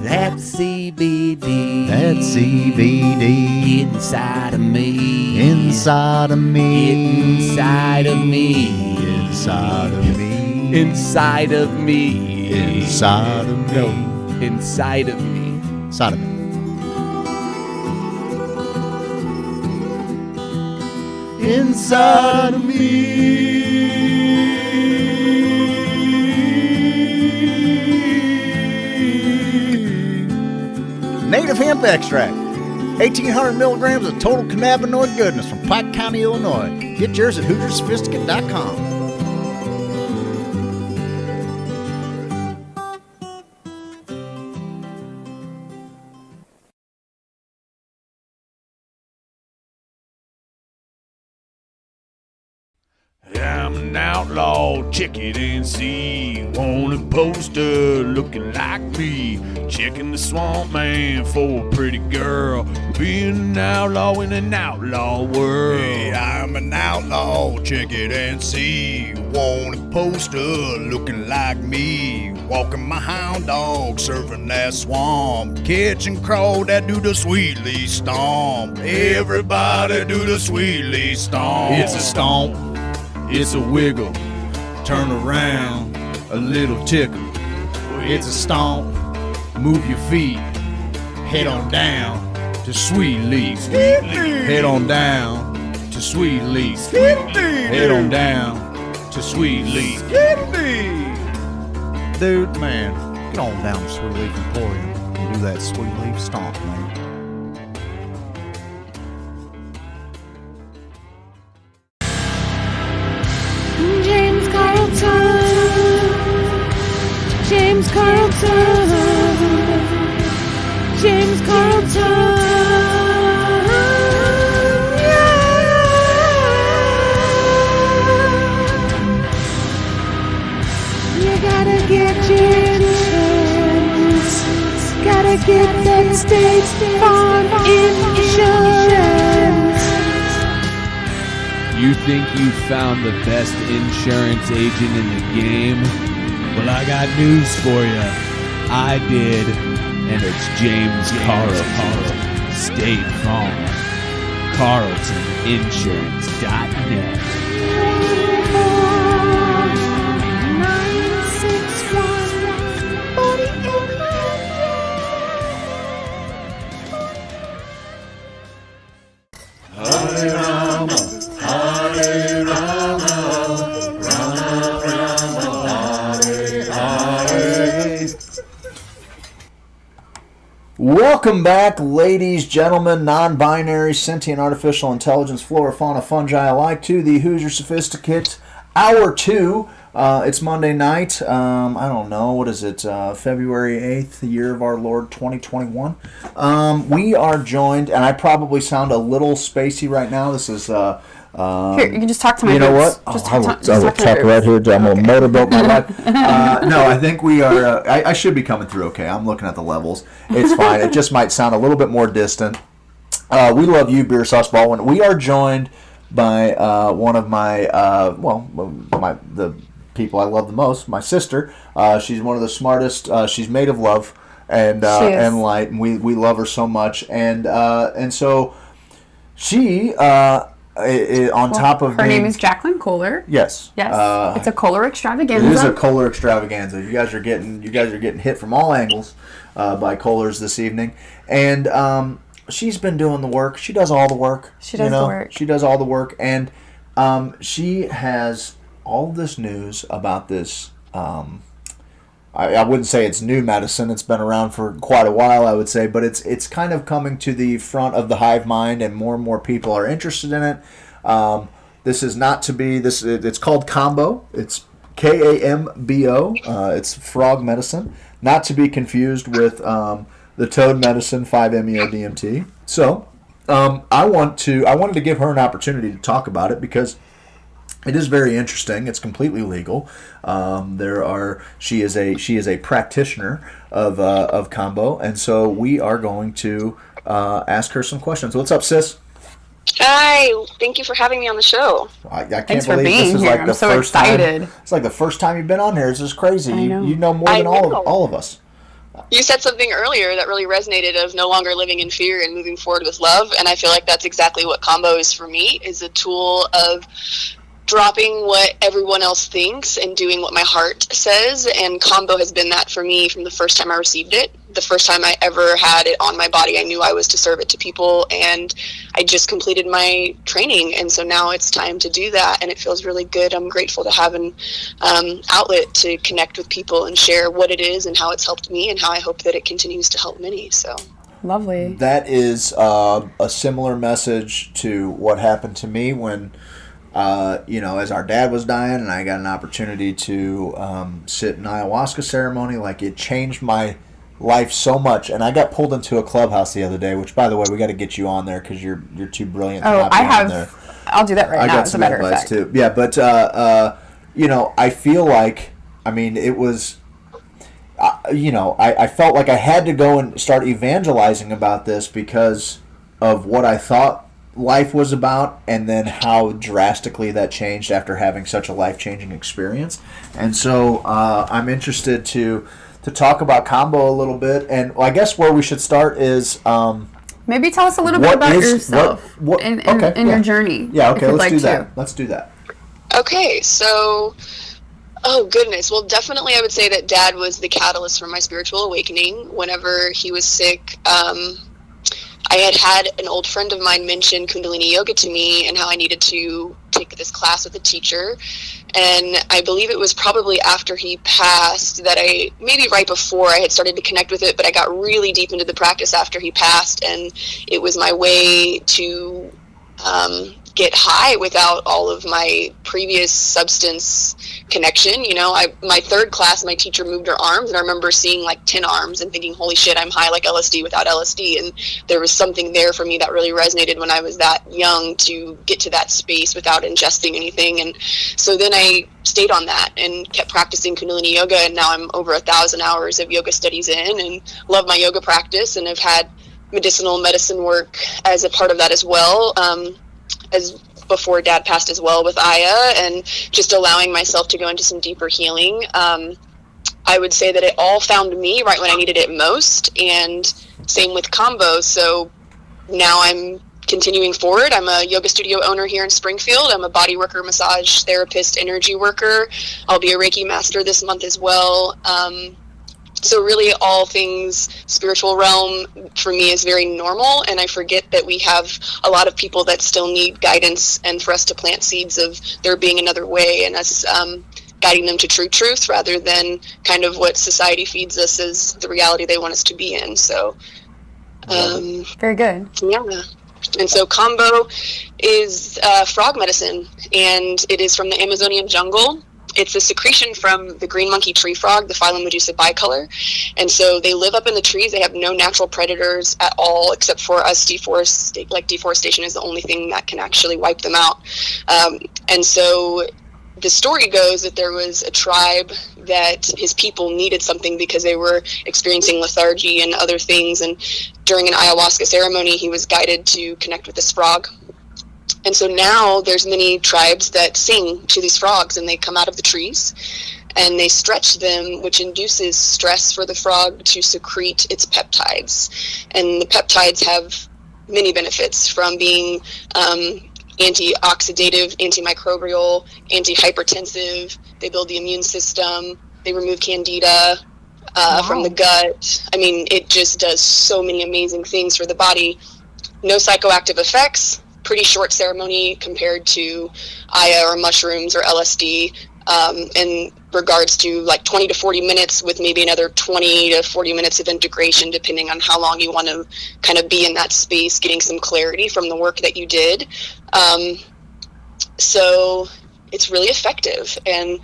That CBD. That CBD. Inside of me. Inside of me. Inside of me. Inside of me. Inside of me. Inside of me. No. Inside of me. Inside of me. Inside of me. Native hemp extract. 1,800 milligrams of total cannabinoid goodness from Pike County, Illinois. Get yours at HoosierSophisticate.com. I'm an outlaw, check it and see. Want a poster looking like me. Checking the swamp man for a pretty girl. Being an outlaw in an outlaw world. Hey, I'm an outlaw, check it and see. Want a poster looking like me. Walking my hound dog, surfing that swamp. Catching crow that do the sweetly stomp. Everybody do the sweetly stomp. It's a stomp. It's a wiggle, turn around, a little tickle. It's a stomp, move your feet, head on down to Sweet Leaf. Head on down to Sweet Leaf. Head on down to Sweet Leaf. Dude, man, get on down to Sweet Leaf Emporium and do that Sweet Leaf stomp, man. James Carlton, James Carlton, James Carlton. You gotta get your insurance, gotta get that State Farm insurance. You think you found the best insurance agent in the game? Well, I got news for you. I did, and it's James Carlton. State Farm. CarltonInsurance.net. 961-4800. Welcome back, ladies, gentlemen, non-binary, sentient, artificial intelligence, flora, fauna, fungi alike, to the Hoosier Sophisticate Hour 2. It's Monday night. I don't know, what is it? February 8th, the year of our Lord 2021. We are joined, and I probably sound a little spacey right now. This is... Here, you can just talk to my You know roots. what? Just I will talk talk to my right roots. here. I'm going to motorboat my life. No, I think we are... I should be coming through okay. I'm looking at the levels. It's fine. It just might sound a little bit more distant. We love you, Beer Sauce Baldwin. We are joined by one of my... the people I love the most, my sister. She's one of the smartest. She's made of love and light, and we love her so much. And so she... on top of her name is Jacqueline Kohler. Yes. Yes. It's a Kohler extravaganza. It is a Kohler extravaganza. You guys are getting hit from all angles by Kohlers this evening, and she's been doing the work. She does all the work. She does the work. She does all the work, and she has all this news about this I wouldn't say it's new medicine. It's been around for quite a while, I would say, but it's kind of coming to the front of the hive mind, and more people are interested in it. This is not to be this. It's called Kambo. It's Kambo. It's frog medicine, not to be confused with the toad medicine 5-MeO-DMT. So I wanted to give her an opportunity to talk about it because it is very interesting. It's completely legal. She is a practitioner of Kambo, and so we are going to ask her some questions. What's up, sis? Hi, thank you for having me on the show. I can't Thanks believe for being this is here. like I'm the so first excited. time. It's like the first time you've been on here. It's just crazy. I know. You know more than all of us. You said something earlier that really resonated of no longer living in fear and moving forward with love, and I feel like that's exactly what Kambo is for me, is a tool of dropping what everyone else thinks and doing what my heart says. And Kambo has been that for me from the first time I received it. The first time I ever had it on my body, I knew I was to serve it to people, and I just completed my training, and so now it's time to do that, and it feels really good. I'm grateful to have an outlet to connect with people and share what it is and how it's helped me and how I hope that it continues to help many. So Lovely. That is a similar message to what happened to me when as our dad was dying, and I got an opportunity to sit in ayahuasca ceremony. Like, it changed my life so much, and I got pulled into a clubhouse the other day, which, by the way, we got to get you on there because you're too brilliant to not be on there. I'll do that right now, got as a some matter of advice fact. too. Yeah, but I feel like, it was, I felt like I had to go and start evangelizing about this because of what I thought life was about, and then how drastically that changed after having such a life-changing experience. And so I'm interested to talk about Kambo a little bit, and I guess where we should start is Maybe tell us a little bit about yourself and your journey. Yeah, okay, let's do that. Let's do that. Okay, so, oh goodness. Well, definitely I would say that Dad was the catalyst for my spiritual awakening. Whenever he was sick, I had an old friend of mine mention Kundalini Yoga to me and how I needed to take this class with a teacher. And I believe it was probably after he passed that maybe right before I had started to connect with it, but I got really deep into the practice after he passed, and it was my way to get high without all of my previous substance connection. My third class, my teacher moved her arms, and I remember seeing like 10 arms and thinking, holy shit, I'm high like LSD without LSD. And there was something there for me that really resonated when I was that young, to get to that space without ingesting anything. And so then I stayed on that and kept practicing Kundalini Yoga, and now I'm over 1,000 hours of yoga studies in, and love my yoga practice, and have had medicinal medicine work as a part of that as well, as before Dad passed as well, with Aya, and just allowing myself to go into some deeper healing. I would say that it all found me right when I needed it most, and same with Kambo. So now I'm continuing forward. I'm a yoga studio owner here in Springfield. I'm a body worker, massage therapist, energy worker. I'll be a Reiki master this month as well. So really all things spiritual realm for me is very normal, and I forget that we have a lot of people that still need guidance, and for us to plant seeds of there being another way, and us guiding them to true truth rather than kind of what society feeds us as the reality they want us to be in. So very good. Yeah. And so Kambo is frog medicine, and it is from the Amazonian jungle. It's a secretion from the green monkey tree frog, the phylum Medusa bicolor. And so they live up in the trees. They have no natural predators at all, except for us. Deforestation is the only thing that can actually wipe them out. And so the story goes that there was a tribe that his people needed something because they were experiencing lethargy and other things. And during an ayahuasca ceremony, he was guided to connect with this frog. And so now there's many tribes that sing to these frogs, and they come out of the trees and they stretch them, which induces stress for the frog to secrete its peptides. And the peptides have many benefits, from being antioxidative, antimicrobial, antihypertensive. They build the immune system. They remove candida from the gut. I mean, it just does so many amazing things for the body. No psychoactive effects. Pretty short ceremony compared to Aya or mushrooms or LSD. And regards to like 20 to 40 minutes with maybe another 20 to 40 minutes of integration, depending on how long you want to kind of be in that space, getting some clarity from the work that you did. So it's really effective, and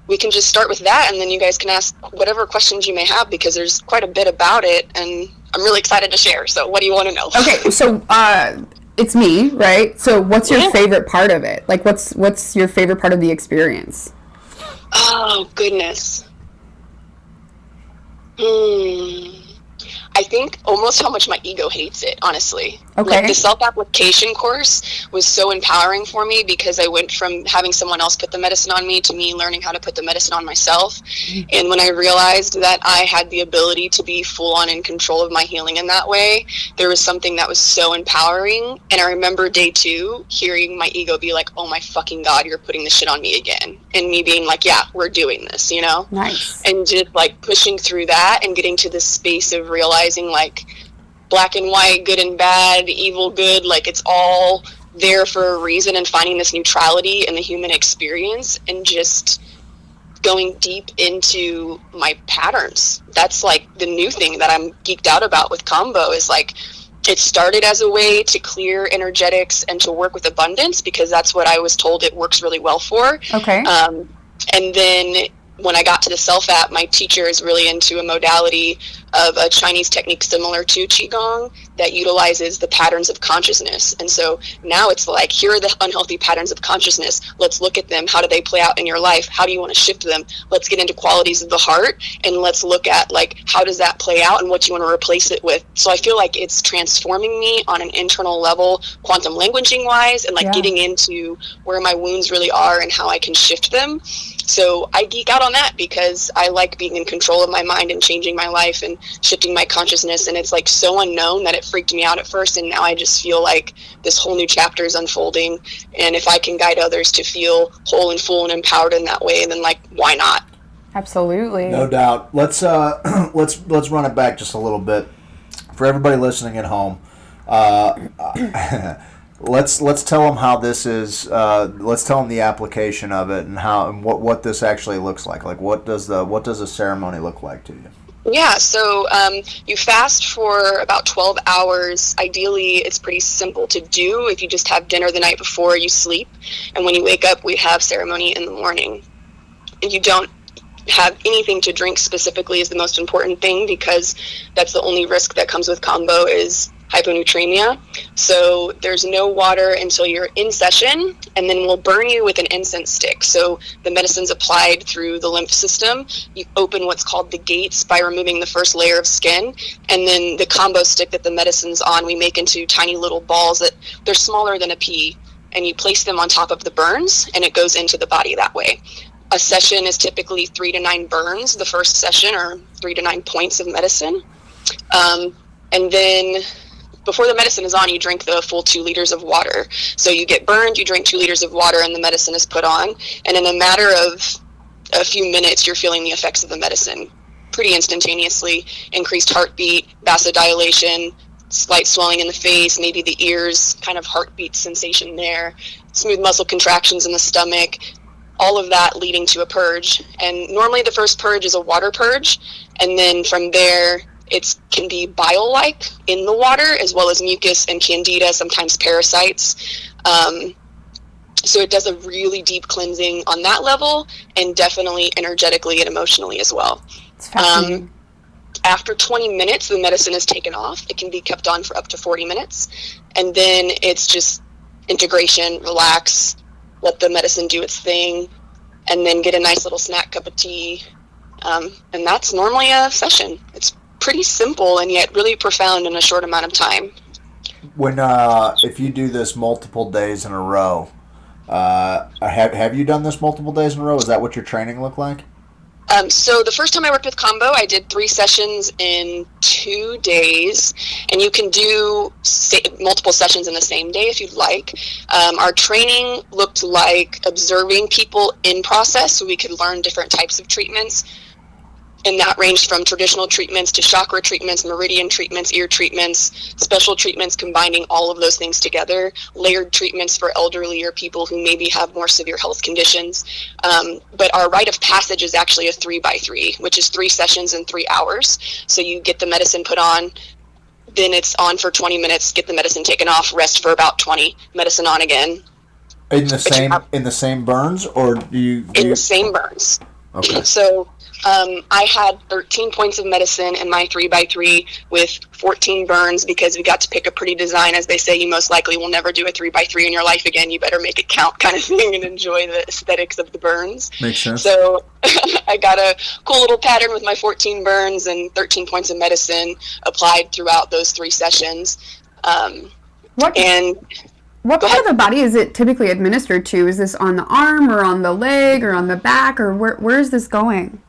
we can just start with that, and then you guys can ask whatever questions you may have, because there's quite a bit about it, and I'm really excited to share. So what do you want to know? Okay, so it's me, right? So what's your favorite part of it? Like, what's your favorite part of the experience? Oh, goodness. I think almost how much my ego hates it, honestly. Okay. Like, the self-application course was so empowering for me, because I went from having someone else put the medicine on me to me learning how to put the medicine on myself. And when I realized that I had the ability to be full on in control of my healing in that way, there was something that was so empowering. And I remember day 2 hearing my ego be like, oh my fucking God, you're putting this shit on me again. And me being like, yeah, we're doing this, you know? Nice. And just like pushing through that and getting to this space of realizing like black and white, good and bad, evil, good, like it's all there for a reason, and finding this neutrality in the human experience, and just going deep into my patterns. That's like the new thing that I'm geeked out about with Kambo, is like, it started as a way to clear energetics and to work with abundance, because that's what I was told it works really well for. Okay. And then when I got to the self-app, my teacher is really into a modality of a Chinese technique similar to Qigong that utilizes the patterns of consciousness. And so now it's like, here are the unhealthy patterns of consciousness. Let's look at them. How do they play out in your life? How do you want to shift them? Let's get into qualities of the heart, and let's look at like, how does that play out and what you want to replace it with. So I feel like it's transforming me on an internal level, quantum languaging wise, and like getting into where my wounds really are and how I can shift them. So I geek out on that, because I like being in control of my mind and changing my life and shifting my consciousness. And it's like so unknown that it freaked me out at first, and now I just feel like this whole new chapter is unfolding. And if I can guide others to feel whole and full and empowered in that way, then like, why not? Absolutely. No doubt. Let's run it back just a little bit for everybody listening at home. Let's tell them how this is. Let's tell them the application of it, and how and what this actually looks like. Like, what does a ceremony look like to you? Yeah, so you fast for about 12 hours. Ideally, it's pretty simple to do. If you just have dinner the night before you sleep, and when you wake up, we have ceremony in the morning. And you don't have anything to drink specifically is the most important thing, because that's the only risk that comes with Kambo is hyponatremia. So there's no water until you're in session, and then we'll burn you with an incense stick. So the medicine's applied through the lymph system. You open what's called the gates by removing the first layer of skin, and then the Kambo stick that the medicine's on, we make into tiny little balls that they're smaller than a pea, and you place them on top of the burns, and it goes into the body that way. A session is typically 3 to 9 burns, the first session, or 3 to 9 points of medicine. And then before the medicine is on, you drink the full 2 liters of water. So you get burned, you drink 2 liters of water, and the medicine is put on. And in a matter of a few minutes, you're feeling the effects of the medicine pretty instantaneously. Increased heartbeat, vasodilation, slight swelling in the face, maybe the ears, kind of heartbeat sensation there, smooth muscle contractions in the stomach, all of that leading to a purge. And normally the first purge is a water purge, and then from there it can be bile-like in the water, as well as mucus and candida, sometimes parasites. So it does a really deep cleansing on that level, and definitely energetically and emotionally as well. It's fascinating. After 20 minutes, the medicine is taken off. It can be kept on for up to 40 minutes. And then it's just integration, relax, let the medicine do its thing, and then get a nice little snack cup of tea. And that's normally a session. It's pretty simple and yet really profound in a short amount of time. When if you do this multiple days in a row, have you done this multiple days in a row? Is that what your training looked like? So the first time I worked with Kambo, I did 3 sessions in 2 days, and you can do multiple sessions in the same day if you'd like. Our training looked like observing people in process, so we could learn different types of treatments. And that ranged from traditional treatments to chakra treatments, meridian treatments, ear treatments, special treatments, combining all of those things together, layered treatments for elderly or people who maybe have more severe health conditions. But our rite of passage is actually a 3x3, which is 3 sessions in 3 hours. So you get the medicine put on, then it's on for 20 minutes, get the medicine taken off, rest for about 20, medicine on again. In the same burns, or do you in the same burns? Okay. So I had 13 points of medicine in my 3x3 with 14 burns, because we got to pick a pretty design. As they say, you most likely will never do a 3x3 in your life again. You better make it count, kind of thing, and enjoy the aesthetics of the burns. Makes sense. So I got a cool little pattern with my 14 burns and 13 points of medicine applied throughout those 3 sessions. What part of the body is it typically administered to? Is this on the arm or on the leg or on the back, or where is this going?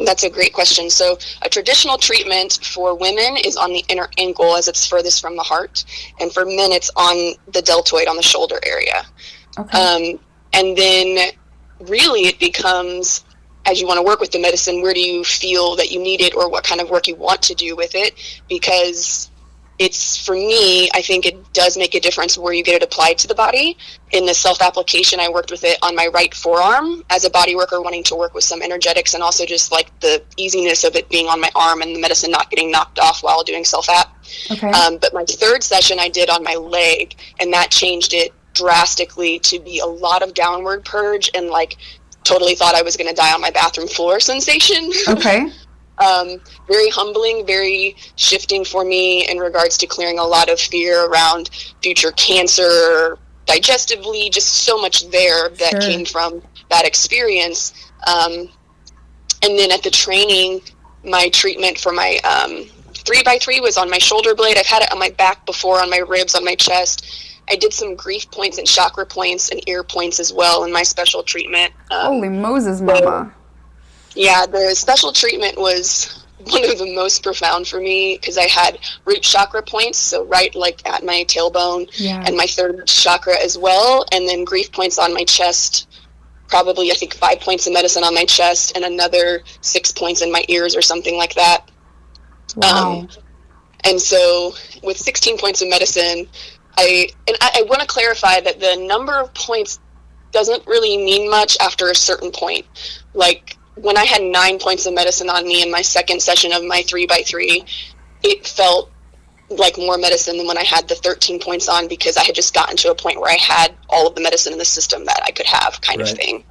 That's a great question. So a traditional treatment for women is on the inner ankle, as it's furthest from the heart. And for men, it's on the deltoid, on the shoulder area. Okay. And then really it becomes, as you want to work with the medicine, where do you feel that you need it, or what kind of work you want to do with it? Because it's, for me, I think it does make a difference where you get it applied to the body. In the self-application, I worked with it on my right forearm as a body worker, wanting to work with some energetics, and also just like the easiness of it being on my arm and the medicine not getting knocked off while doing self-app. Okay. But my 3rd session I did on my leg, and that changed it drastically to be a lot of downward purge and like totally thought I was going to die on my bathroom floor sensation. Okay. Very humbling, very shifting for me in regards to clearing a lot of fear around future cancer, digestively, just so much there that came from that experience. And then at the training, my treatment for my 3x3 was on my shoulder blade. I've had it on my back before, on my ribs, on my chest. I did some grief points and chakra points and ear points as well in my special treatment. Holy Moses, mama. Yeah, the special treatment was one of the most profound for me, because I had root chakra points, so right like at my tailbone, and my 3rd chakra as well, and then grief points on my chest, probably I think 5 points of medicine on my chest, and another 6 points in my ears or something like that. Wow. And so with 16 points of medicine, I want to clarify that the number of points doesn't really mean much after a certain point. Like, when I had 9 points of medicine on me in my 2nd session of my 3x3, it felt like more medicine than when I had the 13 points on, because I had just gotten to a point where I had all of the medicine in the system that I could have, kind of thing.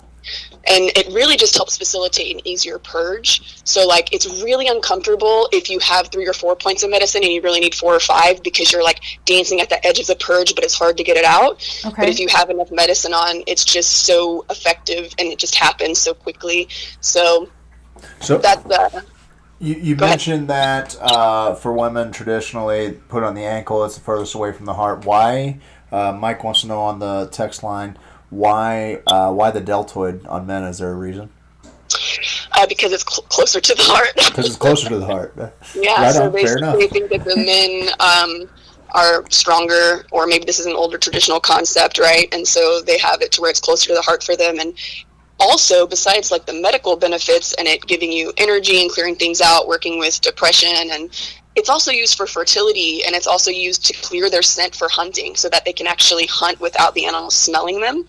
And it really just helps facilitate an easier purge. So like, it's really uncomfortable if you have 3 or 4 points of medicine and you really need 4 or 5, because you're like dancing at the edge of the purge, but it's hard to get it out. Okay. But if you have enough medicine on, it's just so effective and it just happens so quickly. So that's you mentioned that for women, traditionally put on the ankle, it's the furthest away from the heart. Why? Mike wants to know on the text line, why the deltoid on men? Is there a reason? Because it's closer to the heart. Because it's closer to the heart. Yeah, right so on, fair enough. They think that the men are stronger, or maybe this is an older traditional concept, right? And so they have it to where it's closer to the heart for them. And also, besides like the medical benefits and it giving you energy and clearing things out, working with depression, and it's also used for fertility, and it's also used to clear their scent for hunting, so that they can actually hunt without the animals smelling them.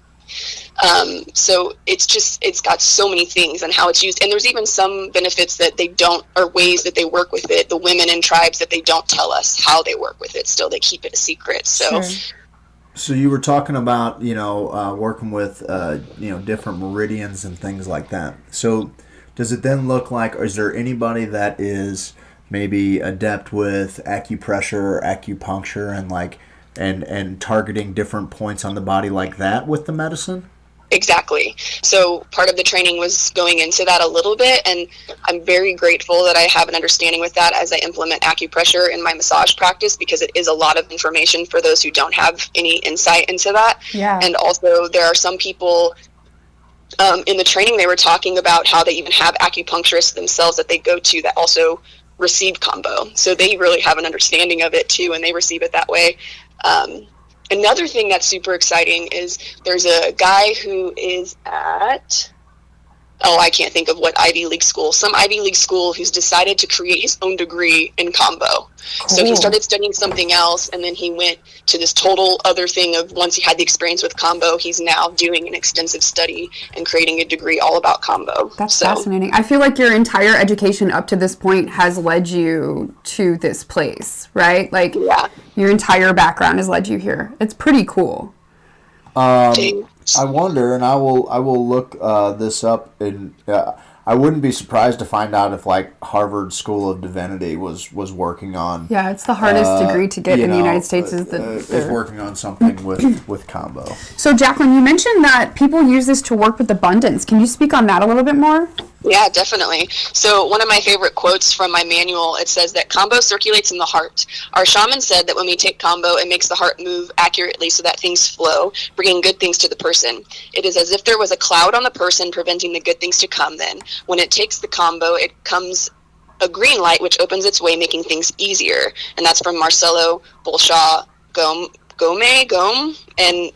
So it's got so many things and how it's used. And there's even some benefits that they don't, or ways that they work with it, the women in tribes, that they don't tell us how they work with it. Still, they keep it a secret. So. Sure. So you were talking about, working with, different meridians and things like that. So does it then look like, or is there anybody that is maybe adept with acupressure or acupuncture and targeting different points on the body like that with the medicine? Exactly. So part of the training was going into that a little bit, and I'm very grateful that I have an understanding with that as I implement acupressure in my massage practice, because it is a lot of information for those who don't have any insight into that. Yeah. And also there are some people in the training, they were talking about how they even have acupuncturists themselves that they go to that also receive Kambo. So they really have an understanding of it too, and they receive it that way. Another thing that's super exciting is there's a guy who is at I can't think of what Ivy League school, some Ivy League school who's decided to create his own degree in Kambo. So he started studying something else, and then he went to this total other thing of once he had the experience with Kambo, he's now doing an extensive study and creating a degree all about Kambo. That's fascinating. I feel like your entire education up to this point has led you to this place, right? Like, your entire background has led you here. It's pretty cool. I wonder, and I will look this up, and I wouldn't be surprised to find out if like Harvard School of Divinity was working on. Yeah, it's the hardest degree to get in the United States. Is working on something with Kambo. So, Jacqueline, you mentioned that people use this to work with abundance. Can you speak on that a little bit more? Yeah, definitely. So one of my favorite quotes from my manual, it says that Kambo circulates in the heart. Our shaman said that when we take Kambo, it makes the heart move accurately so that things flow, bringing good things to the person. It is as if there was a cloud on the person preventing the good things to come then. When it takes the Kambo, it comes a green light which opens its way, making things easier. And that's from Marcelo Bolshaw Gome. And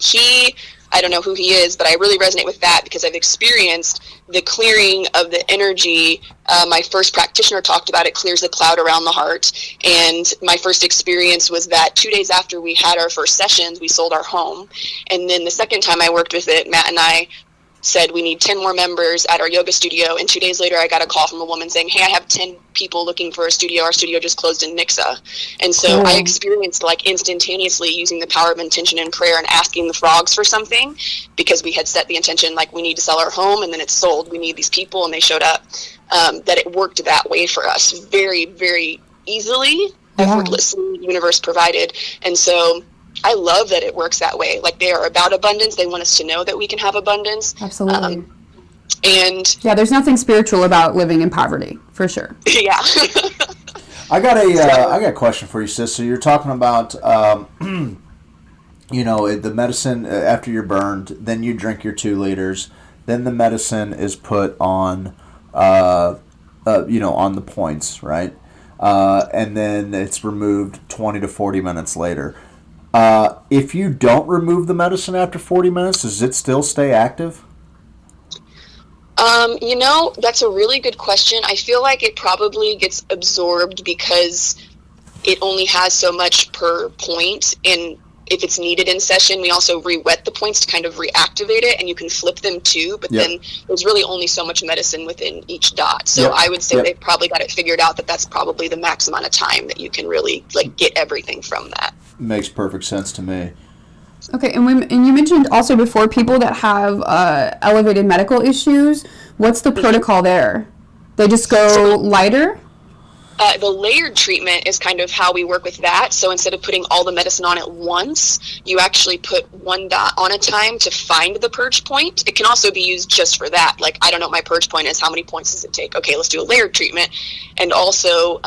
I don't know who he is, but I really resonate with that because I've experienced the clearing of the energy. My first practitioner talked about it clears the cloud around the heart. And my first experience was that 2 days after we had our first sessions, we sold our home. And then the second time I worked with it, Matt and I said we need 10 more members at our yoga studio, and 2 days later I got a call from a woman saying, hey, I have 10 people looking for a studio. Our studio just closed in Nixa. And so I experienced like instantaneously using the power of intention and prayer and asking the frogs for something, because we had set the intention like we need to sell our home, and then it's sold, we need these people, and they showed up. That it worked that way for us very, very easily, effortlessly, the universe provided. And so I love that it works that way. Like, they are about abundance. They want us to know that we can have abundance. Absolutely. And there's nothing spiritual about living in poverty, for sure. Yeah. I got a question for you, sis. So you're talking about, the medicine after you're burned, then you drink your 2 liters, then the medicine is put on, on the points, right? And then it's removed 20 to 40 minutes later. If you don't remove the medicine after 40 minutes, does it still stay active? That's a really good question. I feel like it probably gets absorbed because it only has so much per point, and if it's needed in session, we also re-wet the points to kind of reactivate it, and you can flip them too, but then there's really only so much medicine within each dot. So I would say they've probably got it figured out that that's probably the max amount of time that you can really get everything from that. Makes perfect sense to me. Okay, and you mentioned also before people that have elevated medical issues. What's the protocol there? They just go lighter? The layered treatment is kind of how we work with that. So instead of putting all the medicine on at once, you actually put 1 dot on a time to find the purge point. It can also be used just for that. Like, I don't know what my purge point is. How many points does it take? Okay, let's do a layered treatment. And also,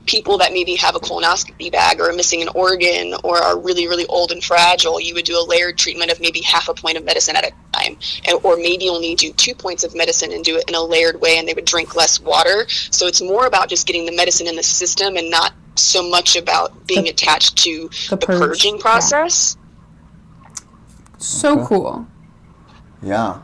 people that maybe have a colonoscopy bag or are missing an organ or are really, really old and fragile, you would do a layered treatment of maybe half a point of medicine at a time. Or maybe only do 2 points of medicine and do it in a layered way, and they would drink less water. So it's more about just getting the medicine in the system and not so much about being attached to the purging process. So cool. Yeah.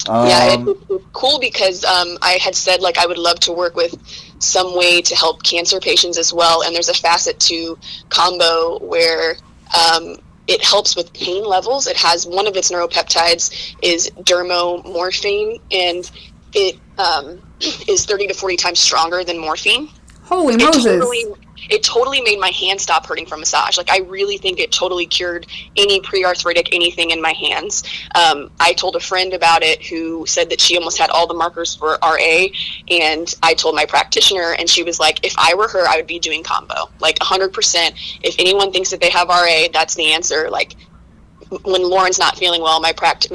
It's cool because I had said I would love to work with some way to help cancer patients as well, and there's a facet to Kambo where it helps with pain levels. It has one of its neuropeptides is dermomorphine, and it is 30 to 40 times stronger than morphine. Holy Moses. It totally made my hand stop hurting from massage. I really think it totally cured any pre-arthritic anything in my hands. I told a friend about it who said that she almost had all the markers for RA, and I told my practitioner, and she was like, if I were her, I would be doing Kambo. 100%. If anyone thinks that they have RA, that's the answer. When Lauren's not feeling well, my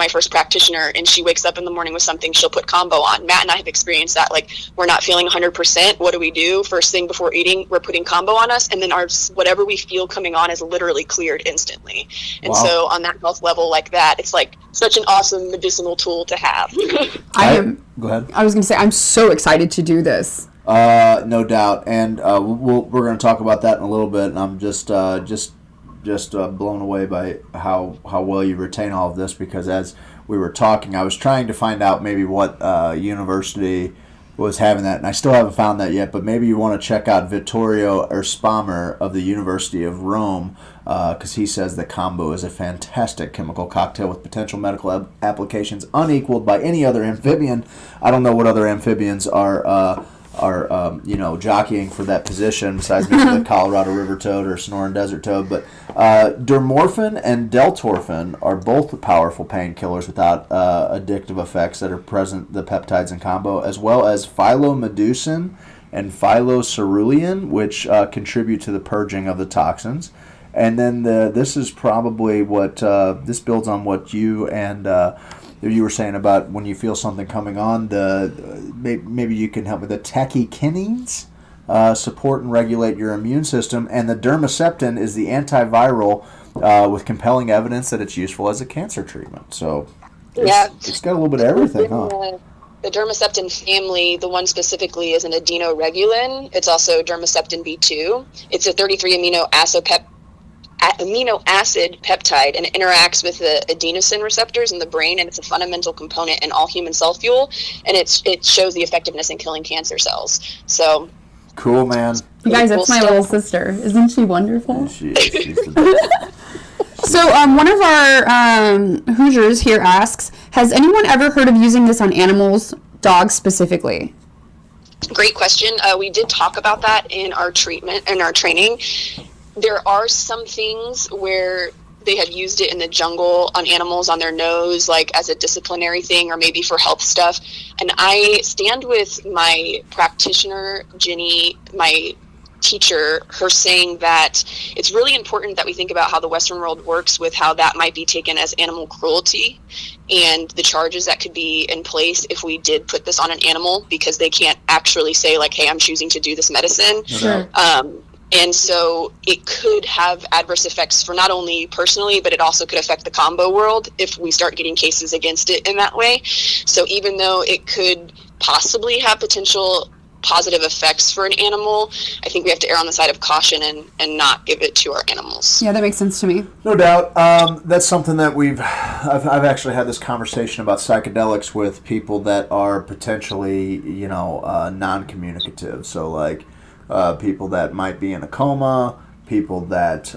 first practitioner, and she wakes up in the morning with something, she'll put Kambo on. Matt and I have experienced that. We're not feeling 100%. What do we do? First thing before eating, we're putting Kambo on us, and then whatever we feel coming on is literally cleared instantly. And so on that health level like that, it's such an awesome medicinal tool to have. Go ahead. I was going to say, I'm so excited to do this. No doubt. And we're going to talk about that in a little bit, and I'm just blown away by how well you retain all of this, because as we were talking, I was trying to find out maybe what university was having that, and I still haven't found that yet, but maybe you want to check out Vittorio Erspamer of the University of Rome, because he says that Kambo is a fantastic chemical cocktail with potential medical applications unequaled by any other amphibian. I don't know what other amphibians are jockeying for that position besides maybe the Colorado River toad or Sonoran Desert toad. But dermorphin and deltorphin are both powerful painkillers without addictive effects that are present, the peptides in Kambo, as well as phylomedusin and phylocerulean, which contribute to the purging of the toxins. And then this is probably what this builds on what you and you were saying about when you feel something coming on. Maybe you can help with the tachykinins, support and regulate your immune system, and the dermaceptin is the antiviral with compelling evidence that it's useful as a cancer treatment. So it's got a little bit of everything, huh? The dermaceptin family, the one specifically is an adenoregulin. It's also dermaceptin B2. It's a 33 amino acid peptide, and it interacts with the adenosine receptors in the brain, and it's a fundamental component in all human cell fuel, and it shows the effectiveness in killing cancer cells. So cool, man. You guys, that's my little sister. Isn't she wonderful? She's the best. So one of our Hoosiers here asks, has anyone ever heard of using this on animals, dogs specifically? Great question. We did talk about that in our training. There are some things where they have used it in the jungle on animals on their nose, like as a disciplinary thing or maybe for health stuff. And I stand with my practitioner, Ginny, my teacher, her saying that it's really important that we think about how the Western world works with how that might be taken as animal cruelty and the charges that could be in place if we did put this on an animal, because they can't actually say like, hey, I'm choosing to do this medicine. Sure. And so it could have adverse effects for not only personally, but it also could affect the Kambo world if we start getting cases against it in that way. So even though it could possibly have potential positive effects for an animal, I think we have to err on the side of caution and not give it to our animals. Yeah, that makes sense to me. No doubt. That's something that I've actually had this conversation about psychedelics with people that are potentially, non-communicative. So like, people that might be in a coma, people that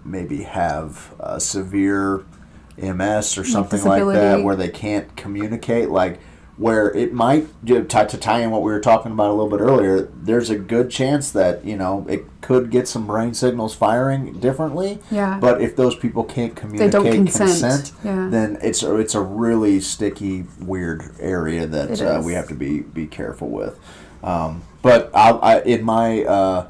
maybe have severe MS or something like that, where they can't communicate, like where it might, to tie in what we were talking about a little bit earlier, there's a good chance that, it could get some brain signals firing differently. Yeah. But if those people can't communicate, they don't consent. Then it's a really sticky, weird area that we have to be careful with. But in my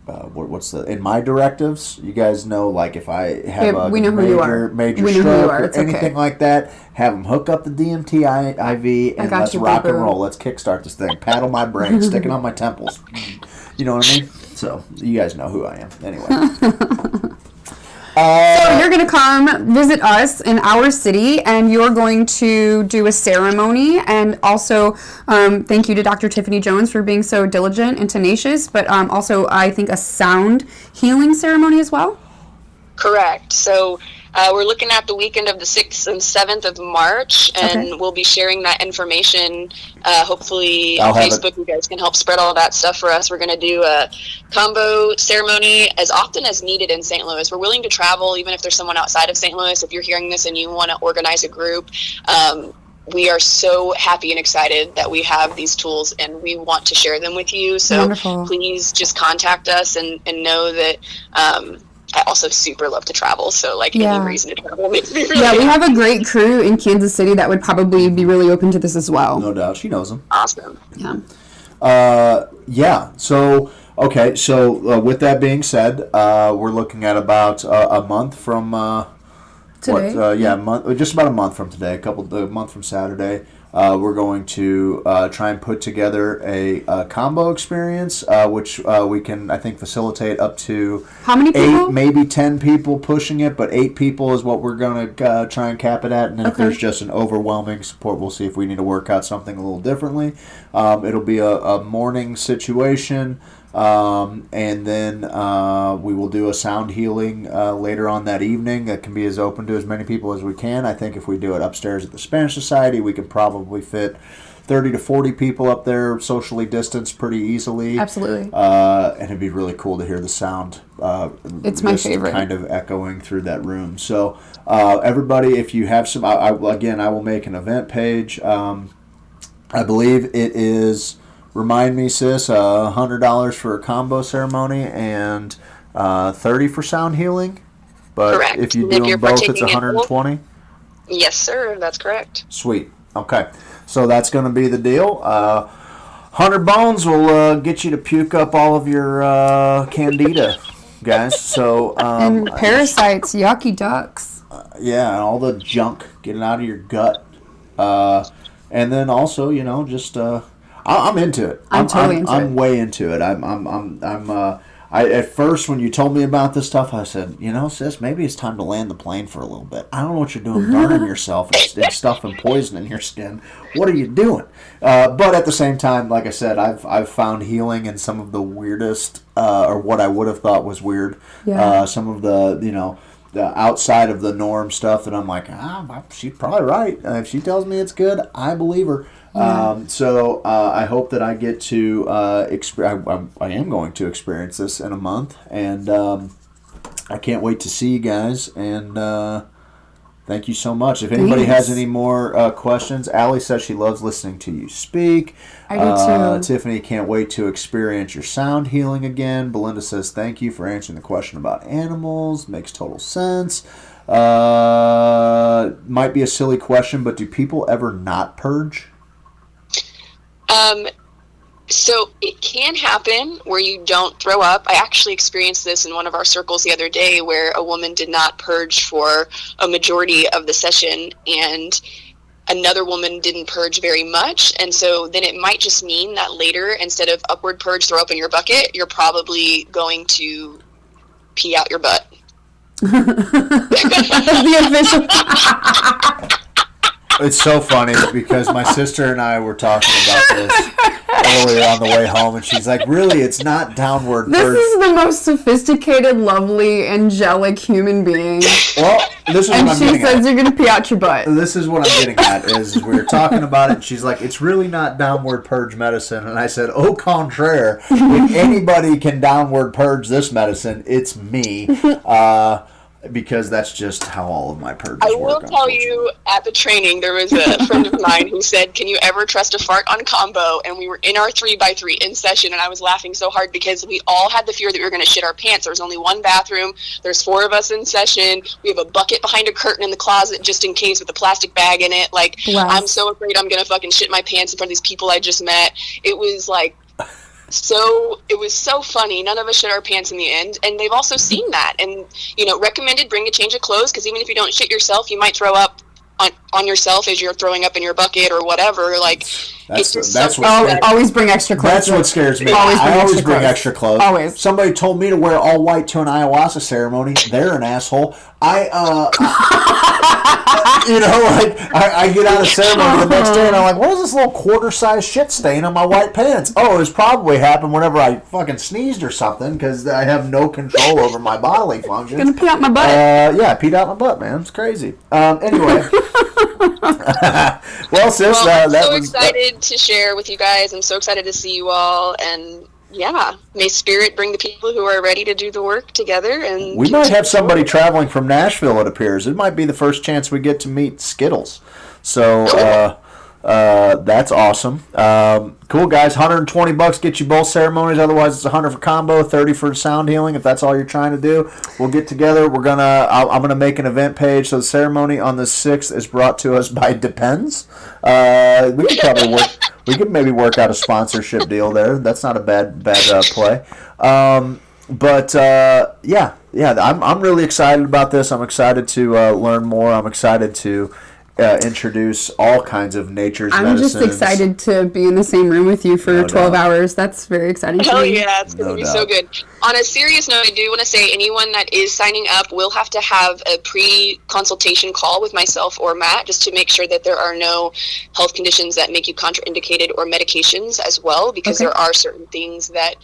in my directives, you guys know, like if I have a major stroke or anything like that, have them hook up the DMT IV and let's rock and roll. Let's kickstart this thing. Paddle my brain, stick it on my temples. You know what I mean? So you guys know who I am. Anyway. So you're going to come visit us in our city, and you're going to do a ceremony, and also thank you to Dr. Tiffany Jones for being so diligent and tenacious, but also I think a sound healing ceremony as well? Correct. So we're looking at the weekend of the 6th and 7th of March, and we'll be sharing that information hopefully on Facebook. You guys can help spread all that stuff for us. We're going to do a Kambo ceremony as often as needed in St. Louis. We're willing to travel, even if there's someone outside of St. Louis. If you're hearing this and you want to organize a group, we are so happy and excited that we have these tools, and we want to share them with you. So please just contact us and know that I also super love to travel, so any reason to travel makes me really happy. We have a great crew in Kansas City that would probably be really open to this as well. No doubt. She knows them. Awesome. Yeah. So, okay. So, with that being said, we're looking at about a month from today. Just about a month from today. A month from Saturday. We're going to try and put together a Kambo experience, which we can, I think, facilitate up to how many people? 8, maybe 10 people pushing it, but 8 people is what we're going to try and cap it at. And then if there's just an overwhelming support, we'll see if we need to work out something a little differently. It'll be a morning situation. And then we will do a sound healing later on that evening that can be as open to as many people as we can. I think if we do it upstairs at the Spanish Society, we can probably fit 30 to 40 people up there, socially distanced pretty easily. Absolutely. And it'd be really cool to hear the sound. It's my favorite. Kind of echoing through that room. So everybody, if you have some, I will make an event page. I believe it is... Remind me, sis, $100 for a Kambo ceremony and $30 for sound healing. But Correct. if you And do if them you're both, it's partaking in $120. Yes, sir. That's correct. Sweet. Okay, so that's going to be the deal. 100 bones will get you to puke up all of your candida, guys. So and parasites, yucky ducks. Yeah, and all the junk getting out of your gut. And then also, just. I'm into it. I'm totally into it. I'm way into it. I at first when you told me about this stuff, I said, sis, maybe it's time to land the plane for a little bit. I don't know what you're doing, burning yourself and stuff and poison in your skin. What are you doing? But at the same time, like I said, I've found healing in some of the weirdest, or what I would have thought was weird. Yeah. Some of the the outside of the norm stuff that I'm like, she's probably right. If she tells me it's good, I believe her. So I hope that I get to I am going to experience this in a month, and I can't wait to see you guys. And thank you so much. If anybody has any more questions, Allie says she loves listening to you speak. I do too. Tiffany can't wait to experience your sound healing again. Belinda says thank you for answering the question about animals. Makes total sense. Might be a silly question, but do people ever not purge? So it can happen where you don't throw up. I actually experienced this in one of our circles the other day where a woman did not purge for a majority of the session and another woman didn't purge very much. And so then it might just mean that later, instead of upward purge, throw up in your bucket, you're probably going to pee out your butt. The official. It's so funny because my sister and I were talking about this earlier on the way home, and she's like, really, it's not downward This purge. is the most sophisticated, lovely, angelic human being. Well, this is And what I'm she getting says at. you're going to pee out your butt. This is what I'm getting at, is we were talking about it, and she's like, it's really not downward purge medicine. And I said, au contraire, if anybody can downward purge this medicine, it's me. Because that's just how all of my purges work. I will tell you, at the training, there was a friend of mine who said, can you ever trust a fart on Kambo? And we were in our 3x3 in session, and I was laughing so hard because we all had the fear that we were going to shit our pants. There was only one bathroom. There's 4 of us in session. We have a bucket behind a curtain in the closet just in case with a plastic bag in it. Like, Wow. I'm so afraid I'm going to fucking shit my pants in front of these people I just met. It was like... So it was so funny. None of us shit our pants in the end, and they've also seen that. And recommended bring a change of clothes because even if you don't shit yourself, you might throw up on yourself as you're throwing up in your bucket or whatever. Like Always bring extra clothes. That's what scares me. I always bring extra clothes. Always. Somebody told me to wear all white to an ayahuasca ceremony. They're an asshole. I get out of ceremony the next day and I'm like, what is this little quarter-sized shit stain on my white pants? Oh, it's probably happened whenever I fucking sneezed or something because I have no control over my bodily functions. Gonna pee out my butt. Yeah, I peed out my butt, man. It's crazy. Anyway. Well, sis, I'm so excited to share with you guys. I'm so excited to see you all, and yeah, may Spirit bring the people who are ready to do the work together. And we might have somebody traveling from Nashville, it appears. It might be the first chance we get to meet Skittles. So that's awesome. Cool, guys. $120 get you both ceremonies. Otherwise, it's $100 for Kambo, $30 for sound healing. If that's all you're trying to do, we'll get together. I'm gonna make an event page. So the ceremony on the 6th is brought to us by Depends. We could probably work. We could maybe work out a sponsorship deal there. That's not a bad play. But I'm really excited about this. I'm excited to learn more. I'm excited to introduce all kinds of nature's I'm medicines. just excited to be in the same room with you for No 12 doubt. hours. That's very exciting to Hell me. yeah, it's going to No be doubt. so good. On a serious note, I do want to say anyone that is signing up will have to have a pre-consultation call with myself or Matt just to make sure that there are no health conditions that make you contraindicated or medications as well, because Okay. there are certain things that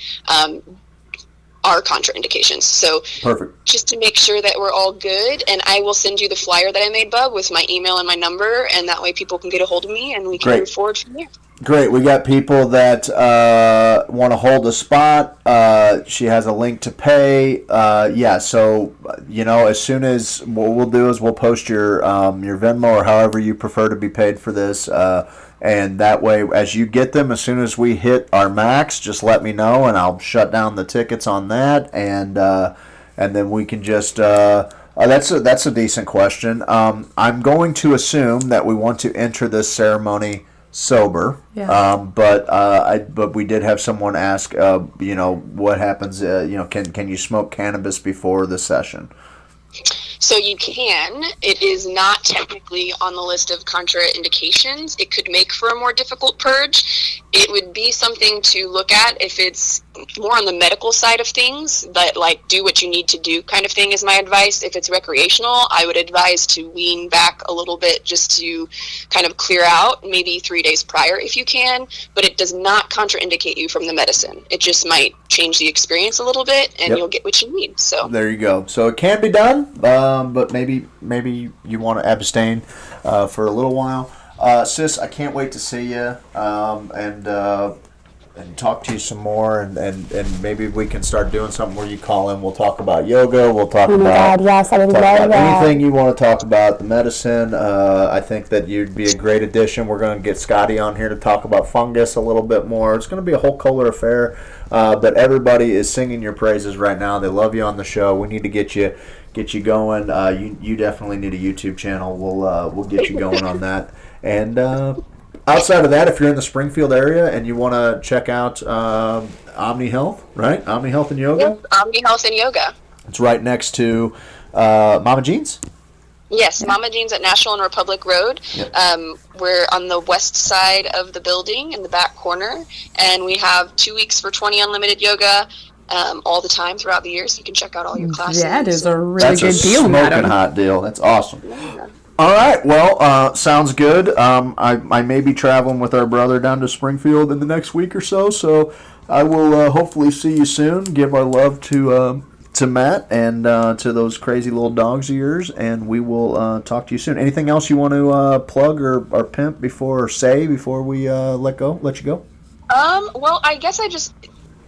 are contraindications. So Perfect. just to make sure that we're all good, and I will send you the flyer that I made, Bub, with my email and my number, and that way people can get a hold of me and we can Great. move forward from there. Great. We got people that want to hold a spot. She has a link to pay. Yeah. So as soon as what we'll do is we'll post your Venmo or however you prefer to be paid for this, and that way, as you get them, as soon as we hit our max, just let me know, and I'll shut down the tickets on that, and then we can just. That's a decent question. I'm going to assume that we want to enter this ceremony sober. Yeah. But we did have someone ask, what happens? Can you smoke cannabis before the session? So you can. It is not technically on the list of contraindications. It could make for a more difficult purge. It would be something to look at if it's more on the medical side of things, but like do what you need to do kind of thing is my advice. If it's recreational, I would advise to wean back a little bit just to kind of clear out maybe 3 days prior if you can, but it does not contraindicate you from the medicine. It just might change the experience a little bit and Yep. you'll get what you need. So There you go. So it can be done, but maybe you want to abstain for a little while. Sis, I can't wait to see you and talk to you some more, and maybe we can start doing something where you call in. We'll talk about yoga. We'll talk about yes, I would talk love about that. anything you want to talk about. The medicine. I think that you'd be a great addition. We're going to get Scotty on here to talk about fungus a little bit more. It's going to be a whole color affair. But everybody is singing your praises right now. They love you on the show. We need to get you going. You definitely need a YouTube channel. We'll get you going on that. And outside of that, if you're in the Springfield area and you want to check out Omni Health, right? Omni Health and Yoga. Yep, Omni Health and Yoga. It's right next to Mama Jean's. Yes, Mama Jean's at National and Republic Road. Yep. We're on the west side of the building in the back corner, and we have 2 weeks for 20 unlimited yoga all the time throughout the year, so you can check out all your classes. That is a really That's good a deal, smoking madam. hot deal. That's awesome. Yeah. All right. Well, sounds good. I may be traveling with our brother down to Springfield in the next week or so. So I will hopefully see you soon. Give our love to Matt and to those crazy little dogs of yours, and we will talk to you soon. Anything else you want to plug or pimp before we let you go? Well, I guess I just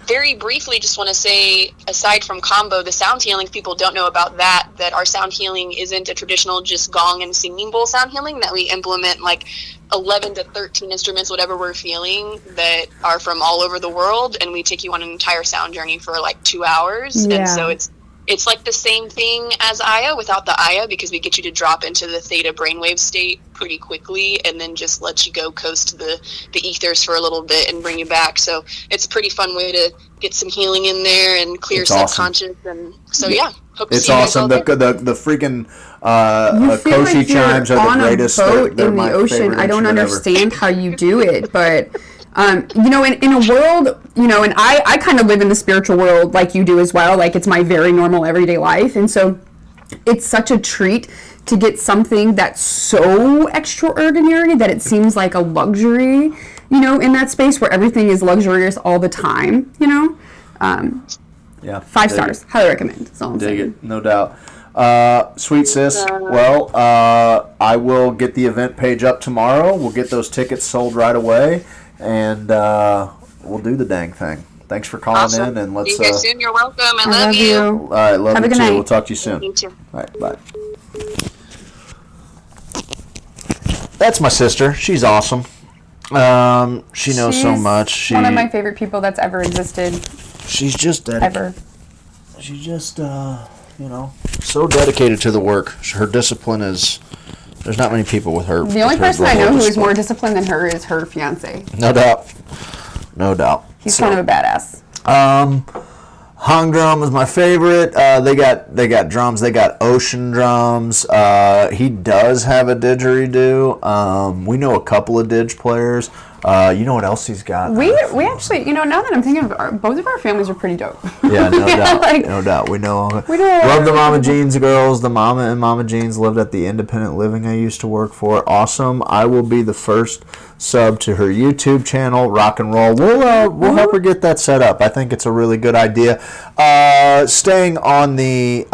very briefly just want to say, aside from Kambo, the sound healing, people don't know about that our sound healing isn't a traditional just gong and singing bowl sound healing, that we implement like 11 to 13 instruments, whatever we're feeling, that are from all over the world, and we take you on an entire sound journey for like 2 hours. Yeah. And so it's like the same thing as Aya without the Aya, because we get you to drop into the theta brainwave state pretty quickly and then just let you go coast to the ethers for a little bit and bring you back. So it's a pretty fun way to get some healing in there and clear It's awesome. subconscious. And so, yeah, hope to It's see you guys all awesome. there. The freaking You feel Koshi like you're chimes are on the greatest. a boat They're in my the ocean. favorite I don't instrument ever. understand how you do it, but in a world, and I kind of live in the spiritual world like you do as well. Like, it's my very normal everyday life, and so it's such a treat to get something that's so extraordinary that it seems like a luxury, in that space where everything is luxurious all the time. Yeah. 5 Dig stars, it. highly recommend. That's all I'm Dig saying. it, no doubt. Sweet sis. Well, I will get the event page up tomorrow. We'll get those tickets sold right away, and we'll do the dang thing. Thanks for calling Awesome. in, and See let's. you guys soon. You're welcome. I I love you. All right, love Have you a good too. night. We'll talk to you soon. You too. All right, bye. That's my sister. She's awesome. She knows so She's much. one of my favorite people that's ever existed, She's just ever. She's just so dedicated to the work. Her discipline is. There's not many people with her. The only with her person I level know of who is discipline. more disciplined than her is her fiance. No doubt. No doubt. He's So, kind of a badass. Hung drum was my favorite. They got drums. They got ocean drums. He does have a didgeridoo. We know a couple of didge players. You know what else he's got? We actually, now that I'm thinking of it, both of our families are pretty dope. Yeah, no doubt. No doubt. We know love the Mama Jeans girls. The Mama and Mama Jeans lived at the independent living I used to work for. Awesome. I will be the first sub to her YouTube channel, Rock and Roll. We'll help her get that set up. I think it's a really good idea. Staying on the